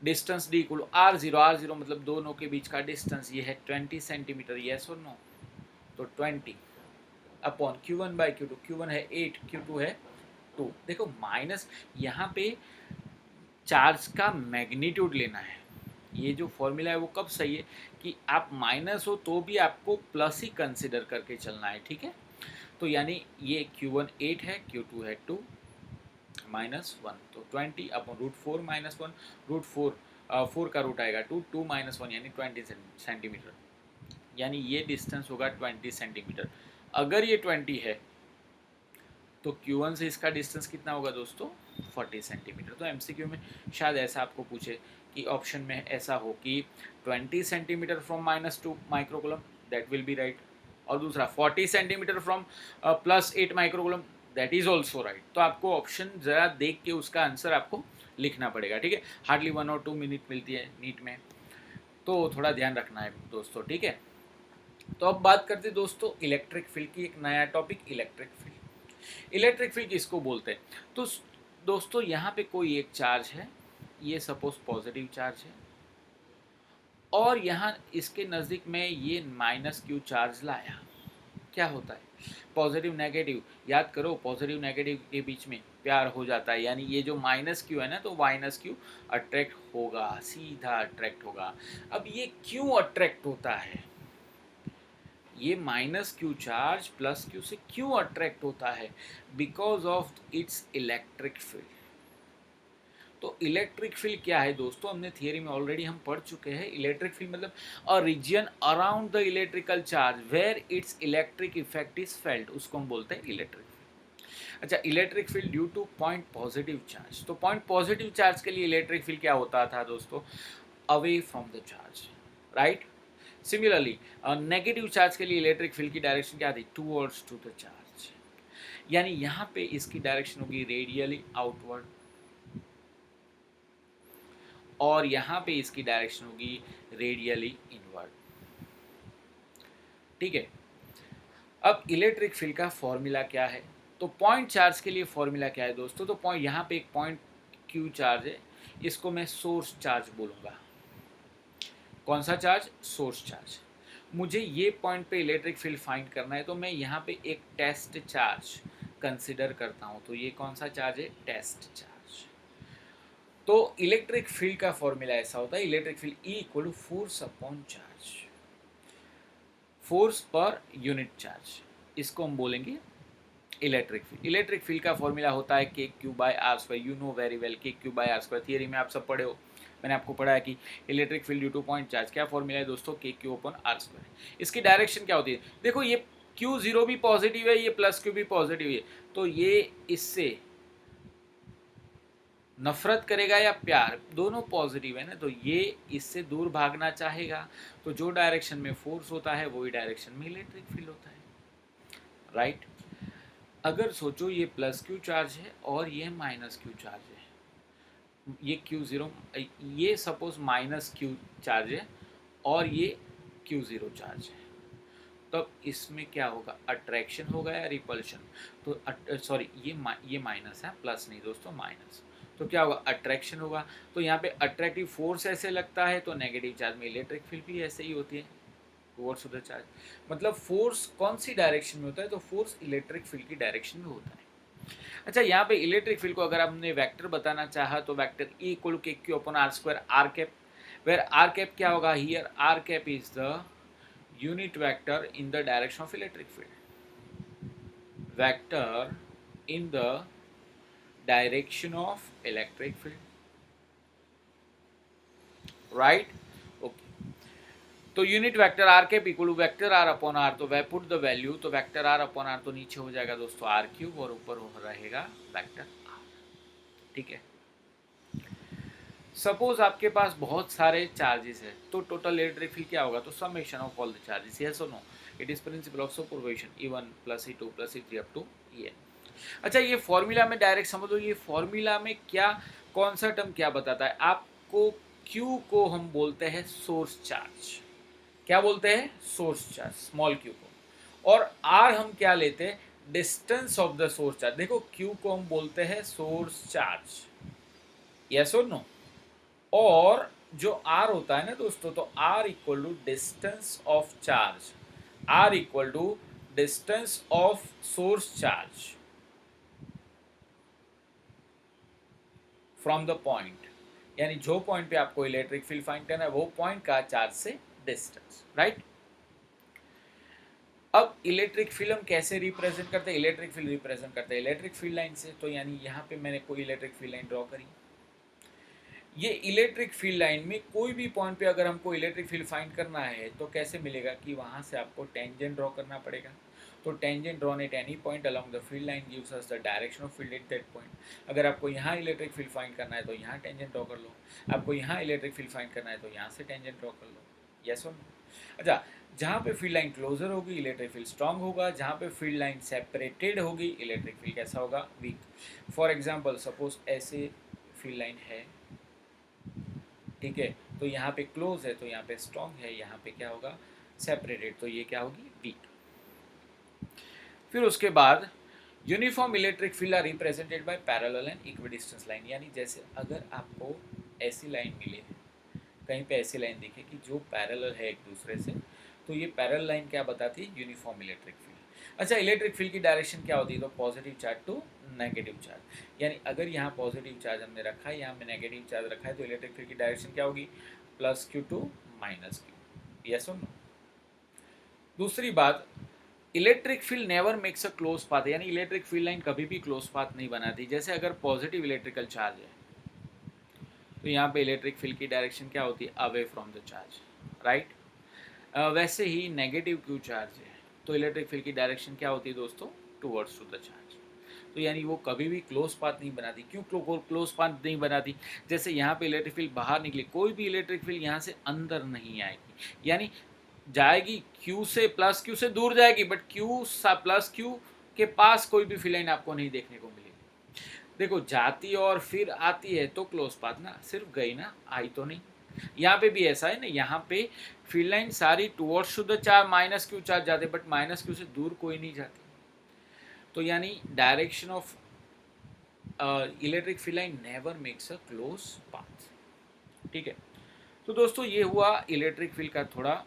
Speaker 1: डिस्टेंस D इक्वल R0 मतलब दोनों के बीच का डिस्टेंस ये है 20 सेंटीमीटर, यस और नो। तो 20 upon Q1 by Q2, Q1 है 8, Q2 है 2। देखो माइनस, यहाँ पे चार्ज का मैग्नीट्यूड लेना है। ये जो फॉर्मूला है वो कब सही है कि आप माइनस हो तो भी आपको प्लस ही कंसिडर करके चलना है, ठीक है। तो यानी ये Q1 8 है, Q2 है 2 माइनस 1, तो 20 अपॉन √4 माइनस 1। √4 का रूट आएगा 2 माइनस 1 यानी 20 सेंटीमीटर। यानी ये डिस्टेंस होगा 20 सेंटीमीटर। अगर ये 20 है तो Q1 से इसका डिस्टेंस कितना होगा दोस्तों? 40 सेंटीमीटर। तो MCQ में शायद ऐसा आपको पूछे कि ऑप्शन में ऐसा हो कि 20 centimetre from -2 microcoulomb, that will be right. और दूसरा 40 centimetre from +8 microcoulomb, that is also right. तो आपको ऑप्शन ज़रा देख के उसका आंसर आपको लिखना पड़ेगा, ठीक है। हार्डली 1 और 2 मिनट मिलती है नीट में, तो थोड़ा ध्यान रखना है दोस्तों, ठीक है। तो अब बात करते हैं दोस्तों इलेक्ट्रिक फील्ड की। एक नया topic, electric field. Electric field किसको बोलते हैं? तो दोस्तों यहाँ पे कोई एक चार्ज है ये सपोज पॉजिटिव चार्ज है और यहाँ इसके नज़दीक में ये माइनस क्यू चार्ज लाया, क्या होता है? पॉजिटिव नेगेटिव, याद करो पॉजिटिव नेगेटिव के बीच में प्यार हो जाता है, यानी ये जो माइनस क्यू है ना, तो माइनस क्यू अट्रैक्ट होगा, सीधा अट्रैक्ट होगा। अब ये क्यों अट्रैक्ट होता है? ये minus Q charge plus Q से क्यों अट्रैक्ट होता है? Because of its electric field. तो इलेक्ट्रिक फील्ड क्या है दोस्तों, हमने थियरी में ऑलरेडी हम पढ़ चुके हैं। इलेक्ट्रिक फील्ड मतलब a region around the electrical charge where its electric effect is felt, उसको हम बोलते हैं इलेक्ट्रिक फील्ड। अच्छा, electric field due to point positive charge. तो पॉइंट पॉजिटिव चार्ज के लिए इलेक्ट्रिक फील्ड क्या होता था दोस्तों? Away from the charge, right. Similarly negative charge के लिए इलेक्ट्रिक फील्ड की डायरेक्शन क्या थी? टूवर्ड्स टू द चार्ज, यानी यहाँ पे इसकी डायरेक्शन होगी रेडियली आउटवर्ड और यहाँ पे इसकी डायरेक्शन होगी रेडियली इनवर्ड, ठीक है। अब इलेक्ट्रिक फील्ड का फॉर्मूला क्या है? तो पॉइंट चार्ज के लिए फॉर्मूला क्या है दोस्तों? तो पॉइंट, यहाँ पे एक पॉइंट क्यू चार्ज है, इसको मैं सोर्स चार्ज बोलूँगा। कौन सा चार्ज? Source charge. मुझे ये पॉइंट पे इलेक्ट्रिक फील्ड फाइंड करना है, तो मैं यहाँ पे एक टेस्ट चार्ज कंसिडर करता हूँ। तो ये कौन सा चार्ज है? Test charge. तो इलेक्ट्रिक फील्ड का फॉर्मूला ऐसा होता है, electric field E equal to force upon charge, force पर यूनिट चार्ज, इसको हम बोलेंगे इलेक्ट्रिक फील्ड। इलेक्ट्रिक फील्ड का फॉर्मूला होता है K Q by R square. You know very well, K Q by R square theory में आप सब पढ़े हो। मैंने आपको पढ़ा है कि electric field due to point charge, क्या फॉर्मूला है दोस्तों? K Q upon R square. इसकी डायरेक्शन क्या होती है? देखो ये क्यू जीरो भी पॉजिटिव है, ये प्लस क्यू भी पॉजिटिव है, तो ये इससे नफरत करेगा या प्यार? दोनों पॉजिटिव है ना, तो ये इससे दूर भागना चाहेगा। तो जो डायरेक्शन में फोर्स होता है वही डायरेक्शन में इलेक्ट्रिक फील्ड होता है, राइट। अगर सोचो ये प्लस क्यू चार्ज है और ये माइनस क्यू चार्ज है, ये क्यू ज़ीरो, ये सपोज माइनस क्यू चार्ज है और ये क्यू ज़ीरो चार्ज है, तब इसमें क्या होगा? अट्रैक्शन होगा या रिपल्शन? तो सॉरी, ये माइनस है, प्लस नहीं दोस्तों, माइनस। तो क्या होगा? अट्रैक्शन होगा। तो यहाँ पे अट्रैक्टिव फोर्स ऐसे लगता है, तो नेगेटिव चार्ज में इलेक्ट्रिक फील्ड भी ऐसे ही होती है, टुवर्ड्स द चार्ज। मतलब फोर्स कौन सी डायरेक्शन में होता है? तो फोर्स इलेक्ट्रिक फील्ड की डायरेक्शन में होता है। अच्छा, यहाँ पे इलेक्ट्रिक फील्ड को अगर हमने वेक्टर बताना चाहा, तो vector E equal K Q upon R square R cap, where R cap क्या होगा? Here R cap is the unit vector in the direction of electric field, vector in the direction of electric field, right? Okay, तो unit vector R के equal vector R upon R, तो we put the value, तो vector R upon R तो नीचे हो जाएगा दोस्तों are cube और ऊपर हो रहेगा वेक्टर आर, ठीक है। सपोज आपके पास बहुत सारे चार्जेस है, तो टोटल इलेक्ट्रिक फील्ड क्या होगा? तो summation of all the charges, yes और no? It is principle of superposition, E1 plus E2 plus E3 up to En। अच्छा, ये फॉर्मूला में डायरेक्ट समझ लो, ये फॉर्मूला में क्या, कौन सा टर्म क्या बताता है आपको? Q को हम बोलते हैं सोर्स चार्ज। क्या बोलते हैं? सोर्स चार्ज, स्मॉल q को। और R हम क्या लेते हैं? Distance of the source charge. देखो Q को हम बोलते हैं सोर्स चार्ज, यस और नो? और जो R होता है ना दोस्तों, तो R equal to distance of charge, R equal to distance of source charge from the point, यानी जो पॉइंट पे आपको इलेक्ट्रिक फील्ड फाइंड करना है वो पॉइंट का चार्ज से डिस्टेंस, राइट। अब इलेक्ट्रिक फील्ड हम कैसे रिप्रेजेंट करते हैं? इलेक्ट्रिक फील्ड रिप्रेजेंट करते हैं इलेक्ट्रिक फील्ड लाइन से। तो यानी यहाँ पे मैंने कोई इलेक्ट्रिक फील्ड लाइन ड्रॉ करी, ये इलेक्ट्रिक फील्ड लाइन में कोई भी पॉइंट पे अगर हमको इलेक्ट्रिक फील्ड फाइंड करना है, तो कैसे मिलेगा? कि वहाँ से आपको टेंजेंट ड्रॉ करना पड़ेगा। तो tangent drawn at any point along the field line gives us the direction of field at that point. अगर आपको यहाँ इलेक्ट्रिक फील्ड फाइंड करना है तो यहाँ टेंजेंट ड्रॉ कर लो, आपको यहाँ इलेक्ट्रिक फील्ड फाइंड करना है तो यहाँ से टेंजेंट ड्रॉ कर लो, यस और नो? अच्छा, जहाँ पे फील्ड लाइन क्लोजर होगी इलेक्ट्रिक फील्ड स्ट्रांग होगा, जहाँ पे फील्ड लाइन सेपरेटेड होगी इलेक्ट्रिक फील्ड कैसा होगा? वीक। फॉर एग्जाम्पल सपोज ऐसे फील्ड लाइन है, ठीक है, तो यहाँ पे क्लोज है तो यहाँ पे स्ट्रॉन्ग है, यहाँ पे क्या होगा? सेपरेटेड, तो ये क्या होगी? वीक। फिर उसके बाद uniform electric field are represented by parallel and equidistance line, यानी जैसे अगर आपको ऐसी लाइन मिली है, कहीं पे ऐसी लाइन दिखे कि जो पैरेलल है एक दूसरे से, तो ये पैरेलल लाइन क्या बताती है? Uniform electric field. अच्छा, इलेक्ट्रिक फील्ड की डायरेक्शन क्या होती है? तो positive charge to negative charge, यानी अगर यहाँ पॉजिटिव चार्ज हमने रखा है, यहाँ पे नेगेटिव चार्ज रखा है, तो इलेक्ट्रिक फील्ड की डायरेक्शन क्या होगी? Plus Q to minus Q. Yes और नो? दूसरी बात, electric field never makes a close path, यानी इलेक्ट्रिक फील्ड लाइन कभी भी क्लोज पाथ नहीं बनाती। जैसे अगर पॉजिटिव इलेक्ट्रिकल चार्ज है तो यहाँ पे इलेक्ट्रिक फील्ड की डायरेक्शन क्या होती है? Away from the charge, right. वैसे ही नेगेटिव क्यू चार्ज है तो इलेक्ट्रिक फील्ड की डायरेक्शन क्या होती है दोस्तों? Towards to the charge. तो यानी वो कभी भी क्लोज पाथ नहीं बनाती। क्यों क्लोज पाथ नहीं बनाती? जैसे यहाँ पे इलेक्ट्रिक फील्ड बाहर निकली, कोई भी इलेक्ट्रिक फील्ड यहाँ से अंदर नहीं आएगी, यानी जाएगी क्यू से, प्लस क्यू से दूर जाएगी, बट क्यू प्लस क्यू के पास कोई भी फील्ड लाइन आपको नहीं देखने को मिलेगी। देखो, जाती और फिर आती है तो क्लोज पाथ ना, सिर्फ गई ना, आई तो नहीं। यहाँ पे भी ऐसा है ना, यहाँ पे फील्ड लाइन सारी towards to the charge minus Q charge जाते, बट माइनस क्यू से दूर कोई नहीं जाती। तो यानी direction of electric field line never makes a close path. ठीक है, तो दोस्तों ये हुआ इलेक्ट्रिक फील्ड का थोड़ा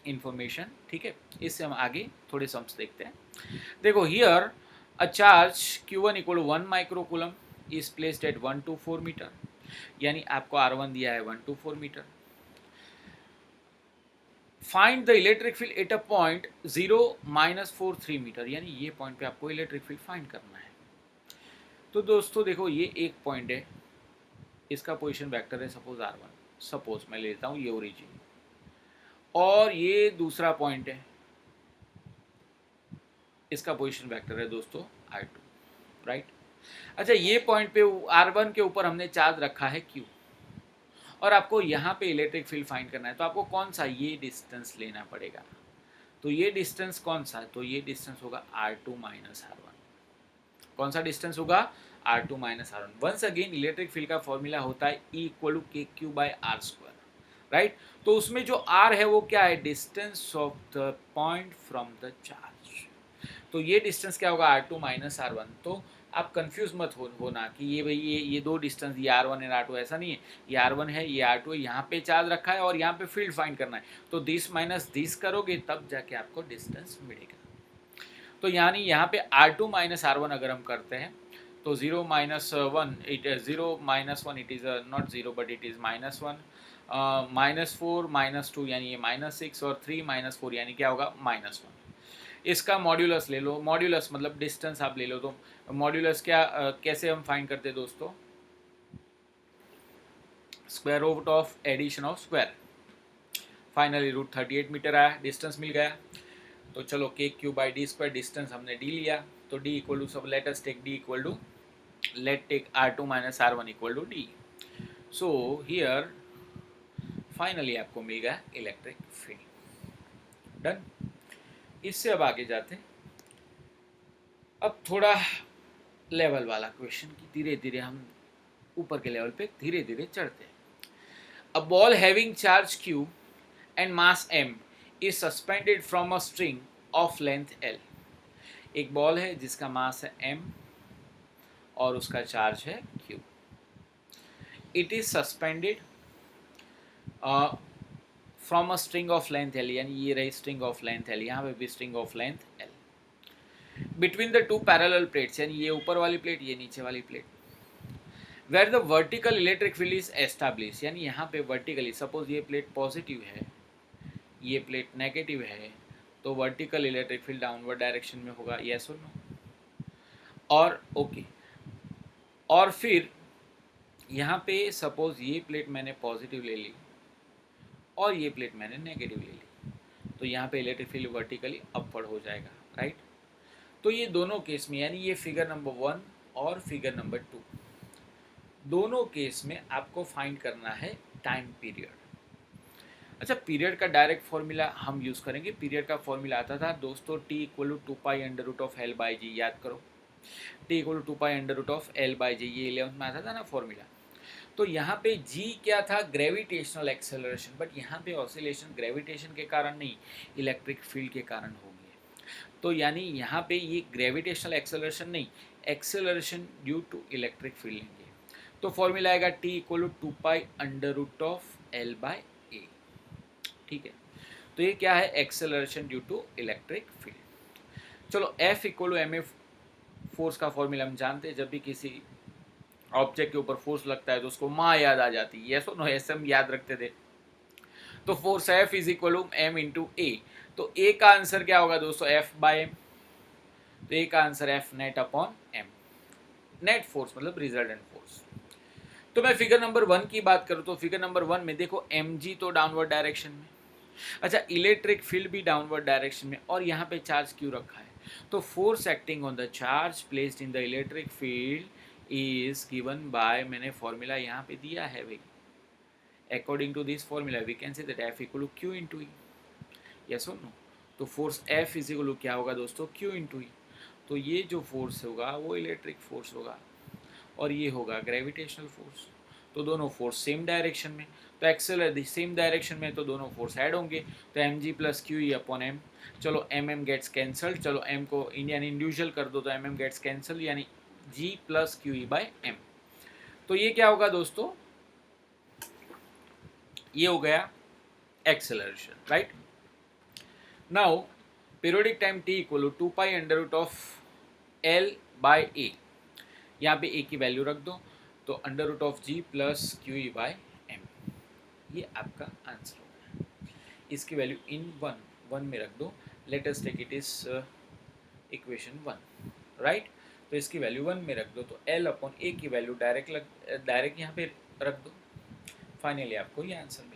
Speaker 1: इंफॉर्मेशन। ठीक है, इससे हम आगे थोड़े सम्स देखते हैं। देखो, here a charge Q1 equal 1 microcoulomb is placed at 1 to 4 metre, यानी आपको R1 दिया है 1 to 4 metre. Find the electric field at a point 0 -4 3 metre, यानी ये पॉइंट पे आपको इलेक्ट्रिक फील्ड फाइंड करना है। तो दोस्तों देखो, ये एक पॉइंट है, इसका पोजीशन वेक्टर है सपोज R1, सपोज मैं लेता हूँ ये ओरिजिन, और ये दूसरा पॉइंट है, इसका पोजीशन वेक्टर है दोस्तों R2, राइट। अच्छा, ये पॉइंट पे R1 के ऊपर हमने चार्ज रखा है Q, और आपको यहाँ पे इलेक्ट्रिक फील्ड फाइंड करना है, तो आपको कौन सा ये डिस्टेंस लेना पड़ेगा। तो ये डिस्टेंस कौन सा है? तो ये डिस्टेंस होगा R2 माइनस R1। कौन सा डिस्टेंस होगा? R2 minus R1। Once again electric field का फॉर्मूला होता है E equal to K Q by R square, right. तो उसमें जो R है वो क्या है? Distance of the point from the charge. तो ये डिस्टेंस क्या होगा? R2 minus R1। तो आप कंफ्यूज मत होना कि ये भाई ये दो डिस्टेंस, ये R1 है R2, ऐसा नहीं है। ये R1 है, ये R2 है, यहाँ पे चार्ज रखा है और यहाँ पे फील्ड फाइंड करना है। तो दिस माइनस दिस करोगे तब जाके आपको डिस्टेंस मिलेगा। तो यानी यहाँ पे R2 माइनस R1 अगर हम करते हैं तो 0 minus 1 it 0 minus 1 it is not 0 but it is -1, -4 -2 यानी ये -6, और 3 -4 यानी क्या होगा? -1। इसका मॉड्यूलस ले लो, मॉड्यूलस मतलब डिस्टेंस आप ले लो। तो मॉड्यूलस क्या कैसे हम फाइंड करते हैं दोस्तों? Square root of addition of square. Finally root 38 metre आया, डिस्टेंस मिल गया। तो चलो K Q by D square, distance हमने डी लिया, तो डी इक्वल टू, सब let us take D equal to, let take R2 minus R1 equal to D. So here finally आपको मिल गया इलेक्ट्रिक फील्ड। डन। इससे अब आगे जाते हैं, अब थोड़ा लेवल वाला क्वेश्चन की धीरे धीरे हम ऊपर के लेवल पे धीरे धीरे चढ़ते हैं। A ball having charge Q and mass M is suspended from a string of length L। एक बॉल है जिसका मास है M और उसका चार्ज है Q। It is suspended from a string of length L, यानी ये रही स्ट्रिंग ऑफ लेंथ L, यहाँ पे भी string of length L, between the two parallel plates, यानी ये ऊपर वाली प्लेट, ये नीचे वाली plate, where the vertical electric field is establish, यानी यहाँ पे वर्टिकली, सपोज ये प्लेट पॉजिटिव है, ये प्लेट नेगेटिव है, तो vertical electric field downward direction में होगा। यस और नो? और ओके, और फिर यहाँ पे सपोज ये प्लेट मैंने पॉजिटिव ले ली और ये प्लेट मैंने नेगेटिव ले ली, तो यहाँ पे इलेक्ट्रिक फील्ड वर्टिकली अपवर्ड हो जाएगा, राइट। तो ये दोनों केस में, यानी ये फिगर नंबर 1 और फिगर नंबर 2, दोनों केस में आपको फाइंड करना है टाइम पीरियड। अच्छा, पीरियड का डायरेक्ट फॉर्मूला हम यूज़ करेंगे। पीरियड का फॉर्मूला आता था दोस्तों T equal to 2 pi under root of L by G, याद करो। T equal to 2 pi under root of L by G, ये 11th में आता था ना फॉर्मूला। तो यहाँ पे G क्या था? ग्रेविटेशनल एक्सेलरेशन, बट यहाँ पे ऑसिलेशन ग्रेविटेशन के कारण नहीं, इलेक्ट्रिक फील्ड के कारण होगी। तो यानी यहाँ पे ये ग्रेविटेशनल एक्सेलरेशन नहीं, acceleration due to electric field लेंगे। तो फॉर्मूला आएगा T equal to 2 pi under root of L by A. ठीक है, तो ये क्या है, acceleration due to electric field. चलो F equal to M A, force का फॉर्मूला हम जानते हैं, जब भी किसी ऑब्जेक्ट के ऊपर फोर्स लगता है तो उसको माँ याद आ जाती है, यस और नो, ऐसे हम याद रखते थे। तो force F is equal to M into A. तो ए का आंसर क्या होगा दोस्तों, F बाय एम। तो ए का answer F net upon M, net force मतलब रिजल्टेंट फोर्स। तो मैं फिगर नंबर 1 की बात करूं तो फिगर नंबर 1 में देखो mg तो डाउनवर्ड डायरेक्शन में, अच्छा इलेक्ट्रिक फील्ड भी डाउनवर्ड डायरेक्शन में, और यहाँ पे चार्ज क्यों रखा है, तो force acting on the charge placed in the electric field is given by, मैंने फॉर्मूला यहाँ पे दिया है भाई, according to this formula we can say that F equal to Q into E, yes और नो। तो force F is equal to क्या होगा दोस्तों, Q इंटू ई। तो ये जो फोर्स होगा वो इलेक्ट्रिक फोर्स होगा और ये होगा ग्रेविटेशनल फोर्स। तो दोनों फोर्स सेम डायरेक्शन में, तो एक्सेलर सेम डायरेक्शन में, तो दोनों फोर्स ऐड होंगे, तो M G plus Q E upon M. चलो एम एम गेट्स कैंसल्ड, चलो एम को इंडियन इंडिविजुअल कर दो तो एम एम गेट्स कैंसल, यानी G plus Q E by M. तो ये क्या होगा दोस्तों, ये हो गया acceleration, right. Now periodic time T equal to 2 pi under root of L by A, यहाँ पे ए की वैल्यू रख दो, तो under root of ji plus Q E by M, ये आपका आंसर होगा। इसकी वैल्यू इन वन में रख दो, let us take it is equation 1, right. तो इसकी वैल्यू 1 में रख दो, तो एल अपॉन ए की वैल्यू डायरेक्ट यहाँ पे रख दो, फाइनली आपको ये आंसर मिलेगा।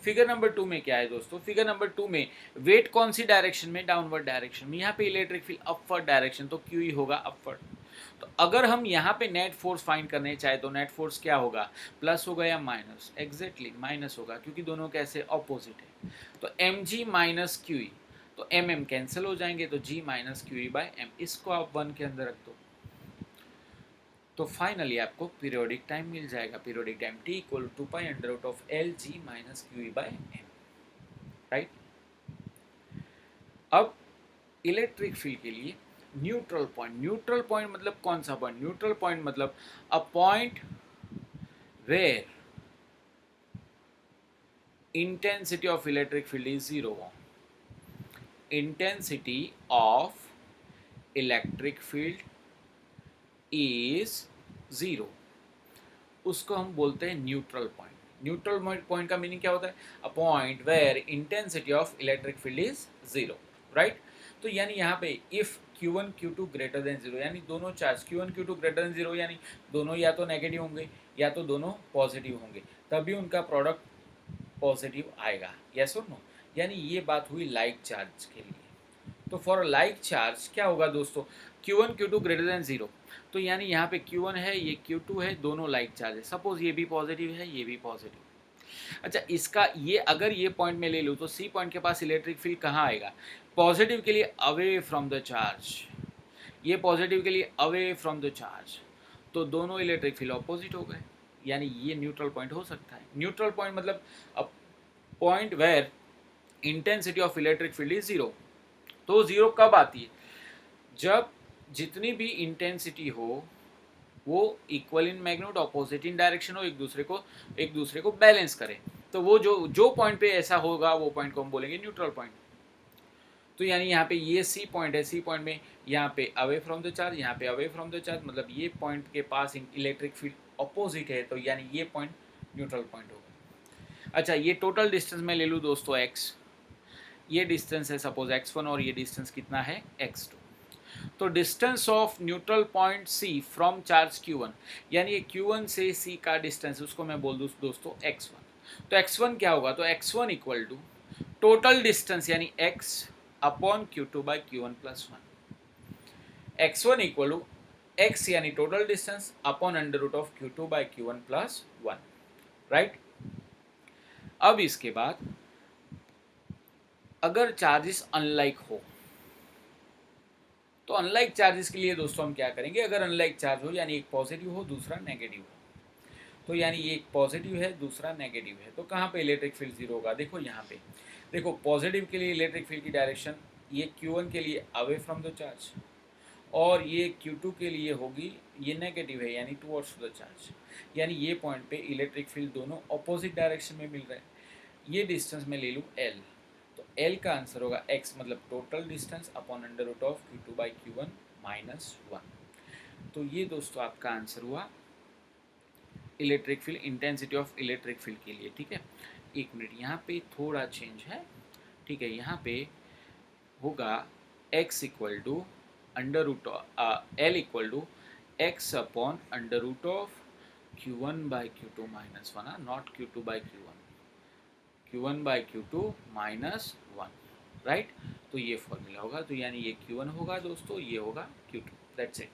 Speaker 1: फिगर नंबर 2 में क्या है दोस्तों, फिगर नंबर 2 में वेट कौन सी डायरेक्शन में, डाउनवर्ड डायरेक्शन में, यहाँ पे इलेक्ट्रिक फील्ड अपवर्ड डायरेक्शन, तो क्यू ई होगा अपवर्ड। तो अगर हम यहाँ पे नेट फोर्स फाइंड करने चाहे तो नेट फोर्स क्या होगा, प्लस होगा या माइनस, एग्जैक्टली माइनस होगा, क्योंकि दोनों कैसे ऑपोजिट है। तो M G minus Q E, तो एम एम कैंसिल हो जाएंगे, तो G minus Q E by M, इसको आप 1 के अंदर रख दो, तो फाइनली आपको पीरियोडिक टाइम मिल जाएगा। Periodic time T equal to 2 pi under root of L G minus Q E by M, right. अब इलेक्ट्रिक फील्ड के लिए न्यूट्रल पॉइंट, न्यूट्रल पॉइंट मतलब कौन सा पॉइंट, न्यूट्रल पॉइंट मतलब a point where intensity of electric field is zero. Intensity of electric field is zero, उसको हम बोलते हैं न्यूट्रल पॉइंट। न्यूट्रल पॉइंट का मीनिंग क्या होता है, a point where intensity of electric field is zero, right. तो यानी यहाँ पे if Q1 Q2 greater than zero, यानी दोनों charge Q1 Q2 greater than zero, यानी दोनों या तो नेगेटिव होंगे या तो दोनों पॉजिटिव होंगे, तभी उनका प्रोडक्ट पॉजिटिव आएगा, यस और नो। यानी ये बात हुई लाइक चार्ज के लिए। तो फॉर लाइक चार्ज क्या होगा दोस्तों, Q1 Q2 greater than zero, तो यानी यहाँ पे Q1 है, ये Q2 है, दोनों लाइक चार्ज है, सपोज ये भी पॉजिटिव है, ये भी पॉजिटिव। अच्छा इसका ये अगर ये पॉइंट में ले लूँ तो सी पॉइंट के पास इलेक्ट्रिक फील्ड कहाँ आएगा, पॉजिटिव के लिए अवे फ्रॉम द चार्ज, ये पॉजिटिव के लिए अवे फ्रॉम द चार्ज, तो दोनों इलेक्ट्रिक फील्ड ऑपोजिट हो गए, यानी ये न्यूट्रल पॉइंट हो सकता है। न्यूट्रल पॉइंट मतलब a point where intensity of electric field is zero. तो जीरो कब आती है, जब जितनी भी इंटेंसिटी हो वो equal in magnitude, opposite in direction हो, एक दूसरे को बैलेंस करें, तो वो जो पॉइंट पे ऐसा होगा वो पॉइंट को हम बोलेंगे न्यूट्रल पॉइंट। तो यानी यहाँ पे ये सी पॉइंट है, सी पॉइंट में यहाँ पे अवे फ्रॉम द चार्ज, यहाँ पे अवे फ्रॉम द चार्ज, मतलब ये पॉइंट के पास इलेक्ट्रिक फील्ड अपोजिट है, तो यानी ये पॉइंट न्यूट्रल पॉइंट होगा। अच्छा ये टोटल डिस्टेंस में ले लूँ दोस्तों x, ये डिस्टेंस है सपोज x1 और ये डिस्टेंस कितना है x2। तो distance of neutral point C from charge Q1, यानी ये Q1 से C का डिस्टेंस, उसको मैं बोल दूँ दोस्तों x1। तो x1 क्या होगा, तो x1 equal to total distance यानी x upon Q2 by Q1 plus 1। x1 equal to x यानी total distance upon under root of Q2 by Q1 plus 1, right. अब इसके बाद अगर चार्जेस अनलाइक हो, तो अनलाइक चार्जेस के लिए दोस्तों हम क्या करेंगे, अगर अनलाइक चार्ज हो यानी एक पॉजिटिव हो दूसरा नेगेटिव हो, तो यानी ये एक पॉजिटिव है दूसरा नेगेटिव है, तो कहाँ पे इलेक्ट्रिक फील्ड जीरो होगा, देखो यहाँ पे, देखो पॉजिटिव के लिए इलेक्ट्रिक फील्ड की डायरेक्शन ये Q1 के लिए अवे फ्रॉम द चार्ज और ये Q2 के लिए होगी ये नेगेटिव है यानी टुवर्ड्स द चार्ज, यानी ये पॉइंट पे इलेक्ट्रिक फील्ड दोनों ऑपोजिट डायरेक्शन में मिल रहे हैं। ये डिस्टेंस मैं ले लूँ एल, तो एल का आंसर होगा एक्स मतलब total distance upon under root of Q2 by Q1 minus 1। तो ये दोस्तों आपका आंसर हुआ electric field, intensity of electric field के लिए। ठीक है, एक मिनट, यहाँ पे थोड़ा चेंज है। ठीक है, यहाँ पे होगा x equal to under root L equal to X upon under root of Q1 by Q2 minus 1, not Q2 by Q1, Q1 by Q2 minus 1, right. तो ये फॉर्मूला होगा, तो यानी ये Q1 होगा दोस्तों, ये होगा Q2, that's it.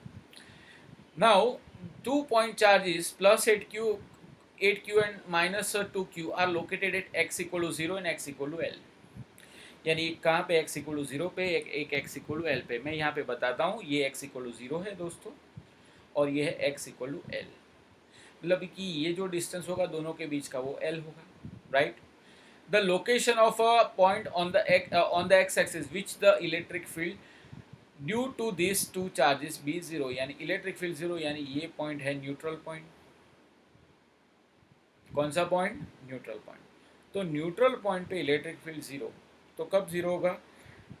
Speaker 1: Now 2 point charges plus 8Q and minus 2Q are located at x equal to 0 and x equal to L। यानी कहाँ पे x इक्वल टू 0 पे, एक x इक्वल टू L पे। मैं यहाँ पे बताता हूँ, ये x इक्वल टू 0 है दोस्तों और ये है x इक्वल टू L, मतलब कि ये जो डिस्टेंस होगा दोनों के बीच का वो L होगा, right. The location of a point on the x axis which the electric field due to this two charges be 0, यानी इलेक्ट्रिक फील्ड 0, यानी ये पॉइंट है न्यूट्रल पॉइंट। कौन सा पॉइंट? Neutral point. तो न्यूट्रल पॉइंट पे electric field 0, तो कब 0 होगा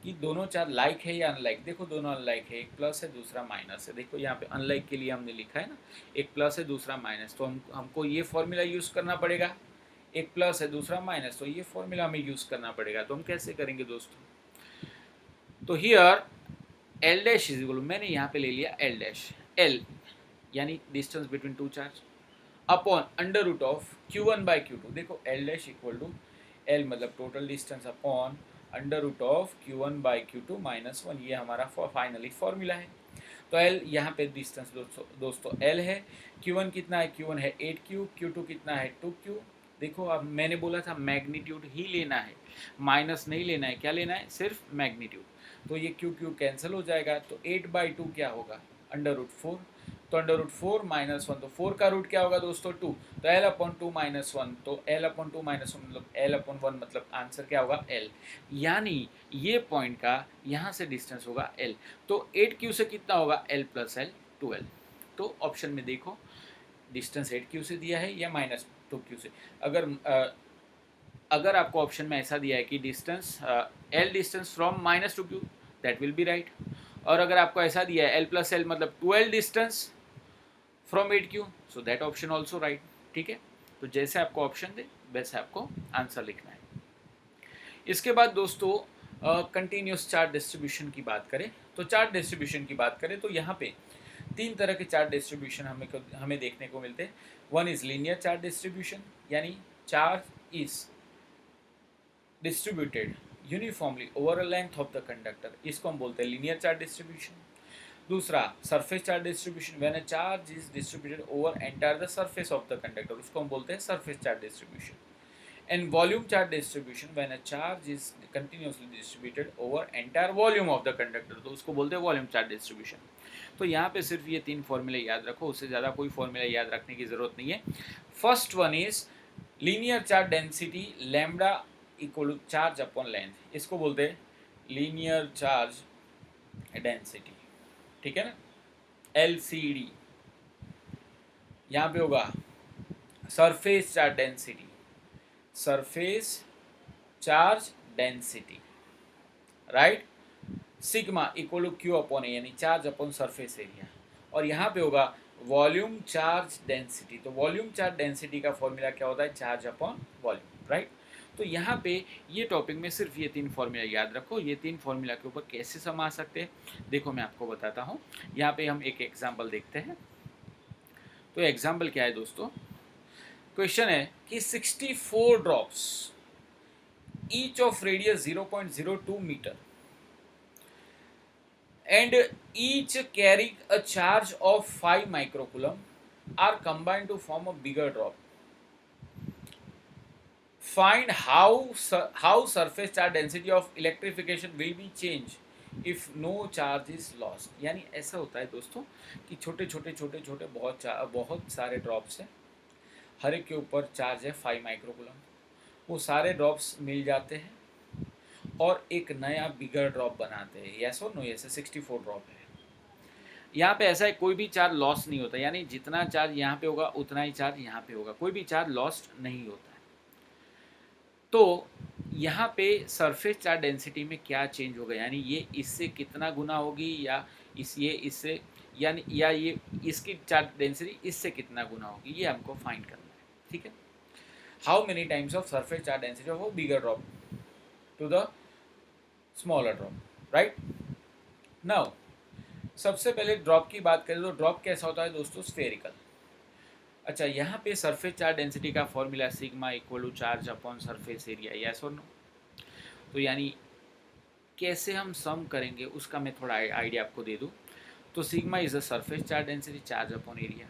Speaker 1: कि दोनों चार्ज लाइक है या अनलाइक। देखो दोनों अनलाइक है, एक प्लस है दूसरा माइनस है। देखो यहाँ पे अनलाइक के लिए हमने लिखा है ना, एक प्लस है दूसरा माइनस, तो हमको ये फॉर्मूला यूज़ करना पड़ेगा। एक प्लस है दूसरा माइनस, तो ये फॉर्मूला हमें यूज़ करना पड़ेगा। तो हम कैसे करेंगे दोस्तों? तो here L dash is equal, मैंने यहाँ पे ले लिया एल डैश, एल यानी distance between two charge, upon under root of Q1 by Q2। देखो L dash equal to L मतलब total distance upon under root of Q1 by Q2 minus 1, ये हमारा फाइनली फॉर्मूला है। तो L यहाँ पे distance दोस्तों एल है। Q1 कितना है? Q1 है 8Q, Q2 कितना है 2Q। देखो अब मैंने बोला था मैग्नीट्यूड ही लेना है, माइनस नहीं लेना है। क्या लेना है? सिर्फ मैग्नीट्यूड। तो ये Q कैंसिल हो जाएगा, तो 8/2 क्या होगा? Under root 4। तो अंडर रूट 4 माइनस 1, तो 4 का रूट क्या होगा दोस्तों? 2। तो एल अपॉन 2 माइनस 1, तो एल अपॉन 2 माइनस 1 मतलब एल अपॉन 1, मतलब आंसर क्या होगा? एल। यानी ये पॉइंट का यहाँ से डिस्टेंस होगा एल। तो 8Q से कितना होगा? L plus L, 2L। तो ऑप्शन में देखो डिस्टेंस 8Q से दिया है या माइनस 2Q से। अगर आपको ऑप्शन में ऐसा दिया है कि distance L distance from minus 2Q, that will be right. और अगर आपको ऐसा दिया है एल प्लस एल मतलब 2L distance from 8Q, so that option also right. ठीक है, तो जैसे आपको ऑप्शन दे वैसे आपको आंसर लिखना है। इसके बाद दोस्तों कंटिन्यूस चार्ज डिस्ट्रीब्यूशन की बात करें, तो चार्ज डिस्ट्रीब्यूशन की बात करें तो यहाँ पे 3 तरह के चार्ज डिस्ट्रीब्यूशन हमें देखने को मिलते हैं। One is linear charge distribution, यानी charge is distributed uniformly over a length of the conductor, इसको हम बोलते हैं लीनियर चार्ज डिस्ट्रीब्यूशन। दूसरा surface charge distribution, when a charge is distributed over entire the surface of the conductor, उसको हम बोलते हैं surface charge distribution. And volume charge distribution, when a charge is continuously distributed over entire volume of the conductor, तो उसको बोलते हैं volume charge distribution. तो यहाँ पे सिर्फ ये 3 फॉर्मूले याद रखो, उससे ज़्यादा कोई फॉर्मूला याद रखने की ज़रूरत नहीं है। First one is linear charge density lambda equal to charge upon length, इसको बोलते हैं लीनियर चार्ज डेंसिटी। ठीक है ना, LCD। यहाँ पे होगा surface charge density, surface charge density, right. Sigma equal to Q upon A, यानी चार्ज अपॉन सरफेस एरिया। और यहाँ पे होगा वॉल्यूम चार्ज डेंसिटी, तो वॉल्यूम चार्ज डेंसिटी का फॉर्मूला क्या होता है? Charge upon volume, right. तो यहाँ पे ये टॉपिक में सिर्फ ये 3 फॉर्मूला याद रखो। ये 3 फॉर्मूला के ऊपर कैसे समा सकते हैं, देखो मैं आपको बताता हूँ। यहाँ पे हम एक एग्जाम्पल देखते हैं। तो एग्जाम्पल क्या है दोस्तों? क्वेश्चन है कि 64 drops each of radius 0.02 metre and each carrying a charge of 5 microcoulomb are combined to form a bigger drop. Find how surface charge density of electrification will be changed if no charge is lost। यानी ऐसा होता है दोस्तों कि छोटे छोटे छोटे छोटे बहुत सारे ड्रॉप्स हैं, हर एक के ऊपर चार्ज है 5 माइक्रोकूलम। वो सारे ड्रॉप्स मिल जाते हैं और एक नया बिगर ड्रॉप बनाते हैं। यस और नो? यस, 64 ड्रॉप है। यहाँ पे ऐसा है कोई भी चार्ज लॉस नहीं होता, यानी जितना चार्ज यहाँ पे होगा उतना ही चार्ज यहाँ पे होगा, कोई भी चार्ज लॉस्ट नहीं होता है। तो यहाँ पे सरफेस चार्ज डेंसिटी में क्या चेंज होगा, यानी ये इससे कितना गुना होगी, या ये इससे, यानी या ये इसकी चार्ज डेंसिटी इससे कितना गुना होगी, ये हमको फाइंड करना है। ठीक है, how many times of surface charge density of a bigger drop to the smaller drop, right. Now सबसे पहले ड्रॉप की बात करें तो ड्रॉप कैसा होता है दोस्तों, स्फेरिकल। अच्छा, यहाँ पे सरफेस चार्ज डेंसिटी का formula sigma equal to charge upon surface area, yes और नो। तो यानी कैसे हम सम करेंगे उसका मैं थोड़ा आइडिया आपको दे दूँ। तो sigma is a surface charge density, charge upon area.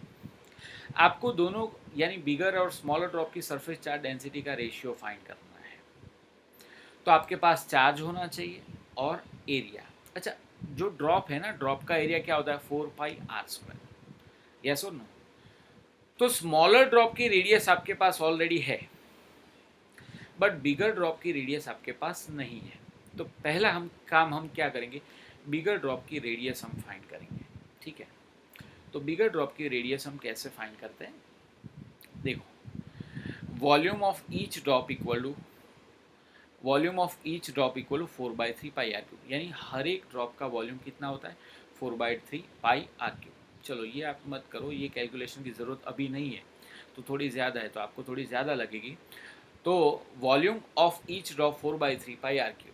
Speaker 1: आपको दोनों यानी बिगर और स्मॉलर ड्रॉप की सरफेस चार्ज डेंसिटी का रेशियो फाइंड करना है। तो आपके पास चार्ज होना चाहिए और एरिया। अच्छा, जो ड्रॉप है ना, ड्रॉप का एरिया क्या होता है, 4πr², यस और नो। तो स्मॉलर ड्रॉप की रेडियस आपके पास ऑलरेडी है, बट बिगर ड्रॉप की रेडियस आपके पास नहीं है। तो पहला हम क्या करेंगे, बिगर ड्रॉप की रेडियस हम फाइंड करेंगे। ठीक है, तो बिगर ड्रॉप की रेडियस हम कैसे फाइंड करते हैं, देखो, volume of each drop equal to 4/3πr³, यानी हर एक ड्रॉप का वॉल्यूम कितना होता है, 4/3πr³। चलो ये आप मत करो, ये कैलकुलेशन की ज़रूरत अभी नहीं है, तो थोड़ी ज़्यादा है तो आपको थोड़ी ज़्यादा लगेगी। तो volume of each drop 4/3πr³,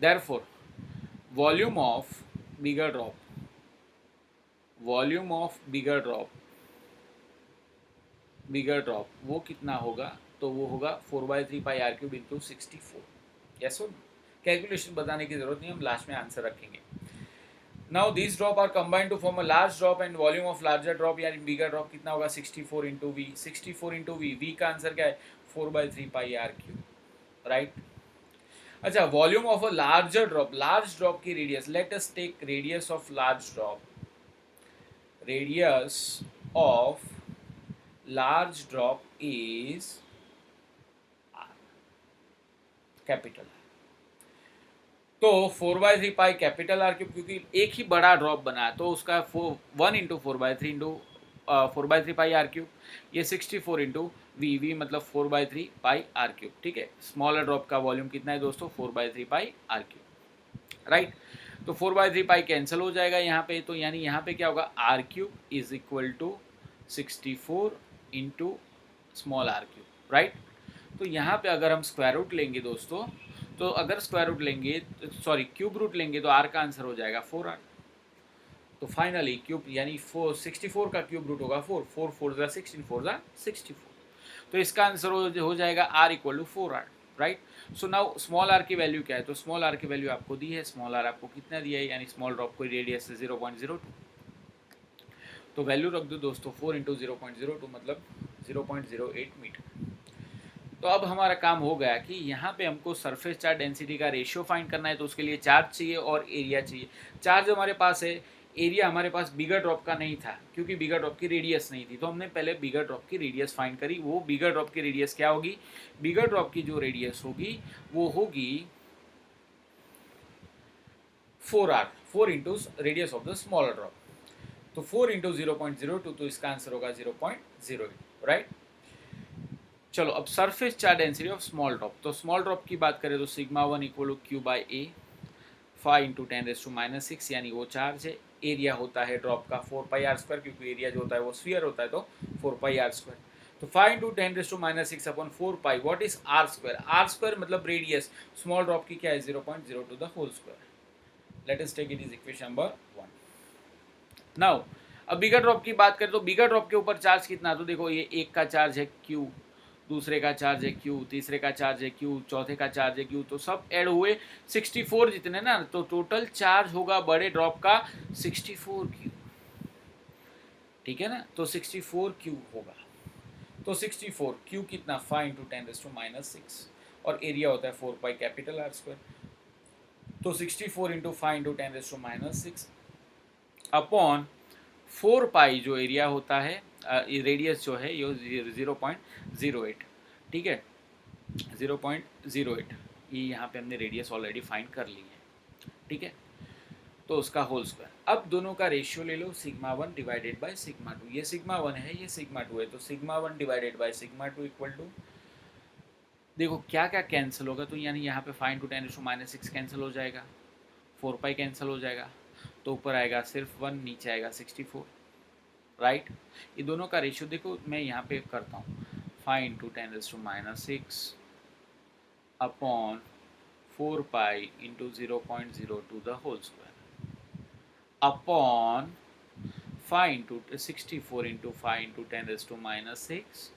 Speaker 1: therefore volume of bigger drop bigger drop वो कितना होगा, तो वो होगा 4/3πr³ इंटू 64। यस और कैलकुलेशन बताने की जरूरत नहीं, हम लास्ट में आंसर रखेंगे। Now this drop are combined to form a large drop and volume of larger drop, यानी बिगर ड्रॉप कितना होगा, 64 into V. 64 into V, V का आंसर क्या है, 4/3πr³, राइट। अच्छा, volume of a larger drop, large drop की radius, let us take radius of large drop, radius of large drop is R, capital. तो 4/3π capital R cube, क्योंकि एक ही बड़ा drop बना है तो उसका 1 इंटू 4/3 इंटू 4/3πr³, ये 64 इंटू वी मतलब 4/3πr³। ठीक है, स्मॉलर ड्रॉप का वॉल्यूम कितना है दोस्तों, 4/3πr³, राइट। तो 4/3π कैंसिल हो जाएगा यहाँ पे, तो यानी यहाँ पे क्या होगा, r³ is equal to 64 into small r³, right. तो यहाँ पे अगर हम स्क्वायर रूट लेंगे दोस्तों, तो अगर स्क्वायर रूट लेंगे, सॉरी क्यूब रूट लेंगे, तो r का आंसर हो जाएगा 4r। तो फाइनली क्यूब यानी 64 का क्यूब रूट होगा 4, 4 4 ज़ा 16, 4 ज़ा 64। तो इसका आंसर हो जाएगा r equal to 4r, right. So now small r की वैल्यू क्या है, तो स्मॉल r की वैल्यू आपको दी है, स्मॉल r आपको कितना दिया है, यानी स्मॉल ड्रॉप को रेडियस 0.02। तो वैल्यू रख दो दोस्तों, 4 इंटू 0.02 मतलब 0.08 मीटर। तो अब हमारा काम हो गया कि यहाँ पे हमको सरफेस चार्ज डेंसिटी का रेशियो फाइंड करना है, तो उसके लिए चार्ज चाहिए और एरिया चाहिए। चार्ज हमारे पास है, एरिया हमारे पास बिगर ड्रॉप का नहीं था क्योंकि बिगर ड्रॉप की रेडियस नहीं थी, तो हमने पहले बिगर ड्रॉप की रेडियस फाइंड करी। वो बिगर ड्रॉप की रेडियस क्या होगी, बिगर ड्रॉप की जो रेडियस होगी वो होगी 4r, 4 into radius of the smaller drop. तो 4 इंटू 0.02, तो इसका आंसर होगा 0.08, राइट। चलो अब surface charge density of small drop, तो स्मॉल ड्रॉप की बात करें तो sigma 1 equal to Q/A 5 into 10⁻⁻⁶, यानी वो चार्ज है। एरिया होता है ड्रॉप का 4πr², क्योंकि एरिया जो होता है वो स्फीयर होता है, तो 4πr²। तो 5 into 10⁻⁶ upon 4π, what is r², r² मतलब रेडियस स्मॉल ड्रॉप की क्या है, 0.02 the whole square. Let us take it is equation number 1। Now अब बिगर ड्रॉप की बात करें तो बिगर ड्रॉप के ऊपर चार्ज कितना, तो देखो ये एक का चार्ज है Q, दूसरे का चार्ज है Q, तीसरे का चार्ज है Q, चौथे का चार्ज है Q, तो सब ऐड हुए 64 जितने ना, तो टोटल चार्ज होगा बड़े ड्रॉप का 64Q, ठीक है ना। तो 64Q होगा, तो 64Q कितना, 5 इंटू 10⁻⁻⁶, और एरिया होता है 4π कैपिटल R²। तो 64 इंटू 5 इंटू 10⁻⁻⁶ अपॉन 4π जो एरिया होता है, रेडियस जो है ये 0.08, ठीक है, 0.08, ये यहाँ पे हमने रेडियस ऑलरेडी फाइंड कर ली है, ठीक है। तो उसका होल स्क्वायर। अब दोनों का रेशियो ले लो, सिग्मा 1 डिवाइडेड बाय सिग्मा 2। ये सिग्मा 1 है, ये सिग्मा 2 है, तो sigma 1 divided by sigma 2 equal to, देखो क्या क्या कैंसिल होगा, तो यानी यहाँ पे 5 × 10⁻⁶ कैंसिल हो जाएगा, 4 पाई कैंसिल हो जाएगा, तो ऊपर आएगा सिर्फ 1, नीचे आएगा 64, राइट। ये दोनों का रेशियो देखो, मैं यहाँ पे करता हूँ, 5 × 10⁻⁶ upon 4 pi into 0.02 the whole square upon 5 × 64 into 5 × 10⁻⁶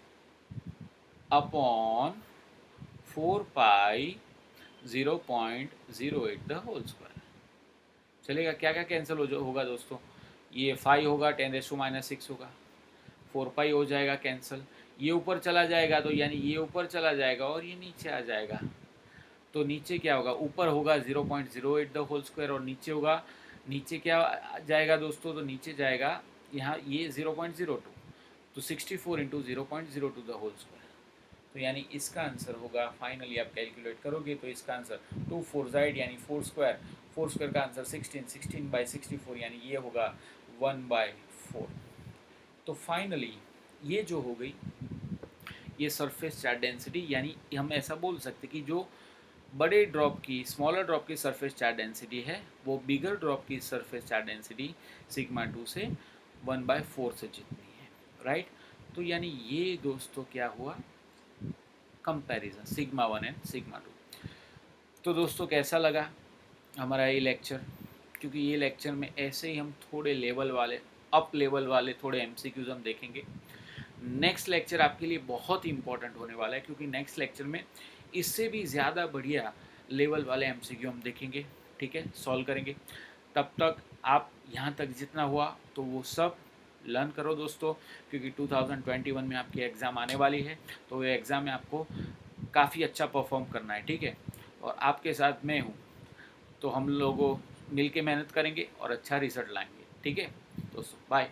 Speaker 1: upon 4 pi 0.08 the whole square. चलेगा, क्या क्या कैंसिल होगा दोस्तों, ये 5 होगा, 10⁻⁶ होगा, 4 पाई हो जाएगा कैंसिल, ये ऊपर चला जाएगा, तो यानी ये ऊपर चला जाएगा और ये नीचे आ जाएगा, तो नीचे क्या होगा, ऊपर होगा 0.08 द होल स्क्वायर और नीचे होगा, नीचे क्या जाएगा दोस्तों, तो नीचे जाएगा यहाँ ये 0.02, तो 64 इंटू 0.02 द होल स्क्वायर। तो यानी इसका आंसर होगा, फाइनली आप कैलकुलेट करोगे तो इसका आंसर 2 4 ज़ाइड यानी 4 स्क्वायर, 4 स्क्वायर का आंसर 16, 16/64 यानी ये होगा 1/4। तो फाइनली ये जो हो गई ये सरफेस चार्ज डेंसिटी, यानी हम ऐसा बोल सकते कि जो बड़े ड्रॉप की, स्मॉलर ड्रॉप की सरफेस चार्ज डेंसिटी है वो बिगर ड्रॉप की सरफेस चार्ज डेंसिटी सिग्मा 2 से 1/4 से जितनी है, राइट। तो यानी ये दोस्तों क्या हुआ, कंपैरिजन सिग्मा 1 एंड सिग्मा 2। तो दोस्तों कैसा लगा हमारा ये लेक्चर, क्योंकि ये लेक्चर में ऐसे ही हम थोड़े लेवल वाले, अप लेवल वाले थोड़े एमसीक्यूज हम देखेंगे। नेक्स्ट लेक्चर आपके लिए बहुत ही इंपॉर्टेंट होने वाला है, क्योंकि नेक्स्ट लेक्चर में इससे भी ज़्यादा बढ़िया लेवल वाले एमसीक्यू हम देखेंगे, ठीक है, सॉल्व करेंगे। तब तक आप यहाँ तक जितना हुआ तो वो सब लर्न करो दोस्तों, क्योंकि 2021 में आपकी एग्ज़ाम आने वाली है, तो ये एग्ज़ाम में आपको काफ़ी अच्छा परफॉर्म करना है, ठीक है। और आपके साथ मैं हूँ, तो हम लोगों मिल के मेहनत करेंगे और अच्छा रिजल्ट लाएंगे, ठीक है दोस्तों, बाय।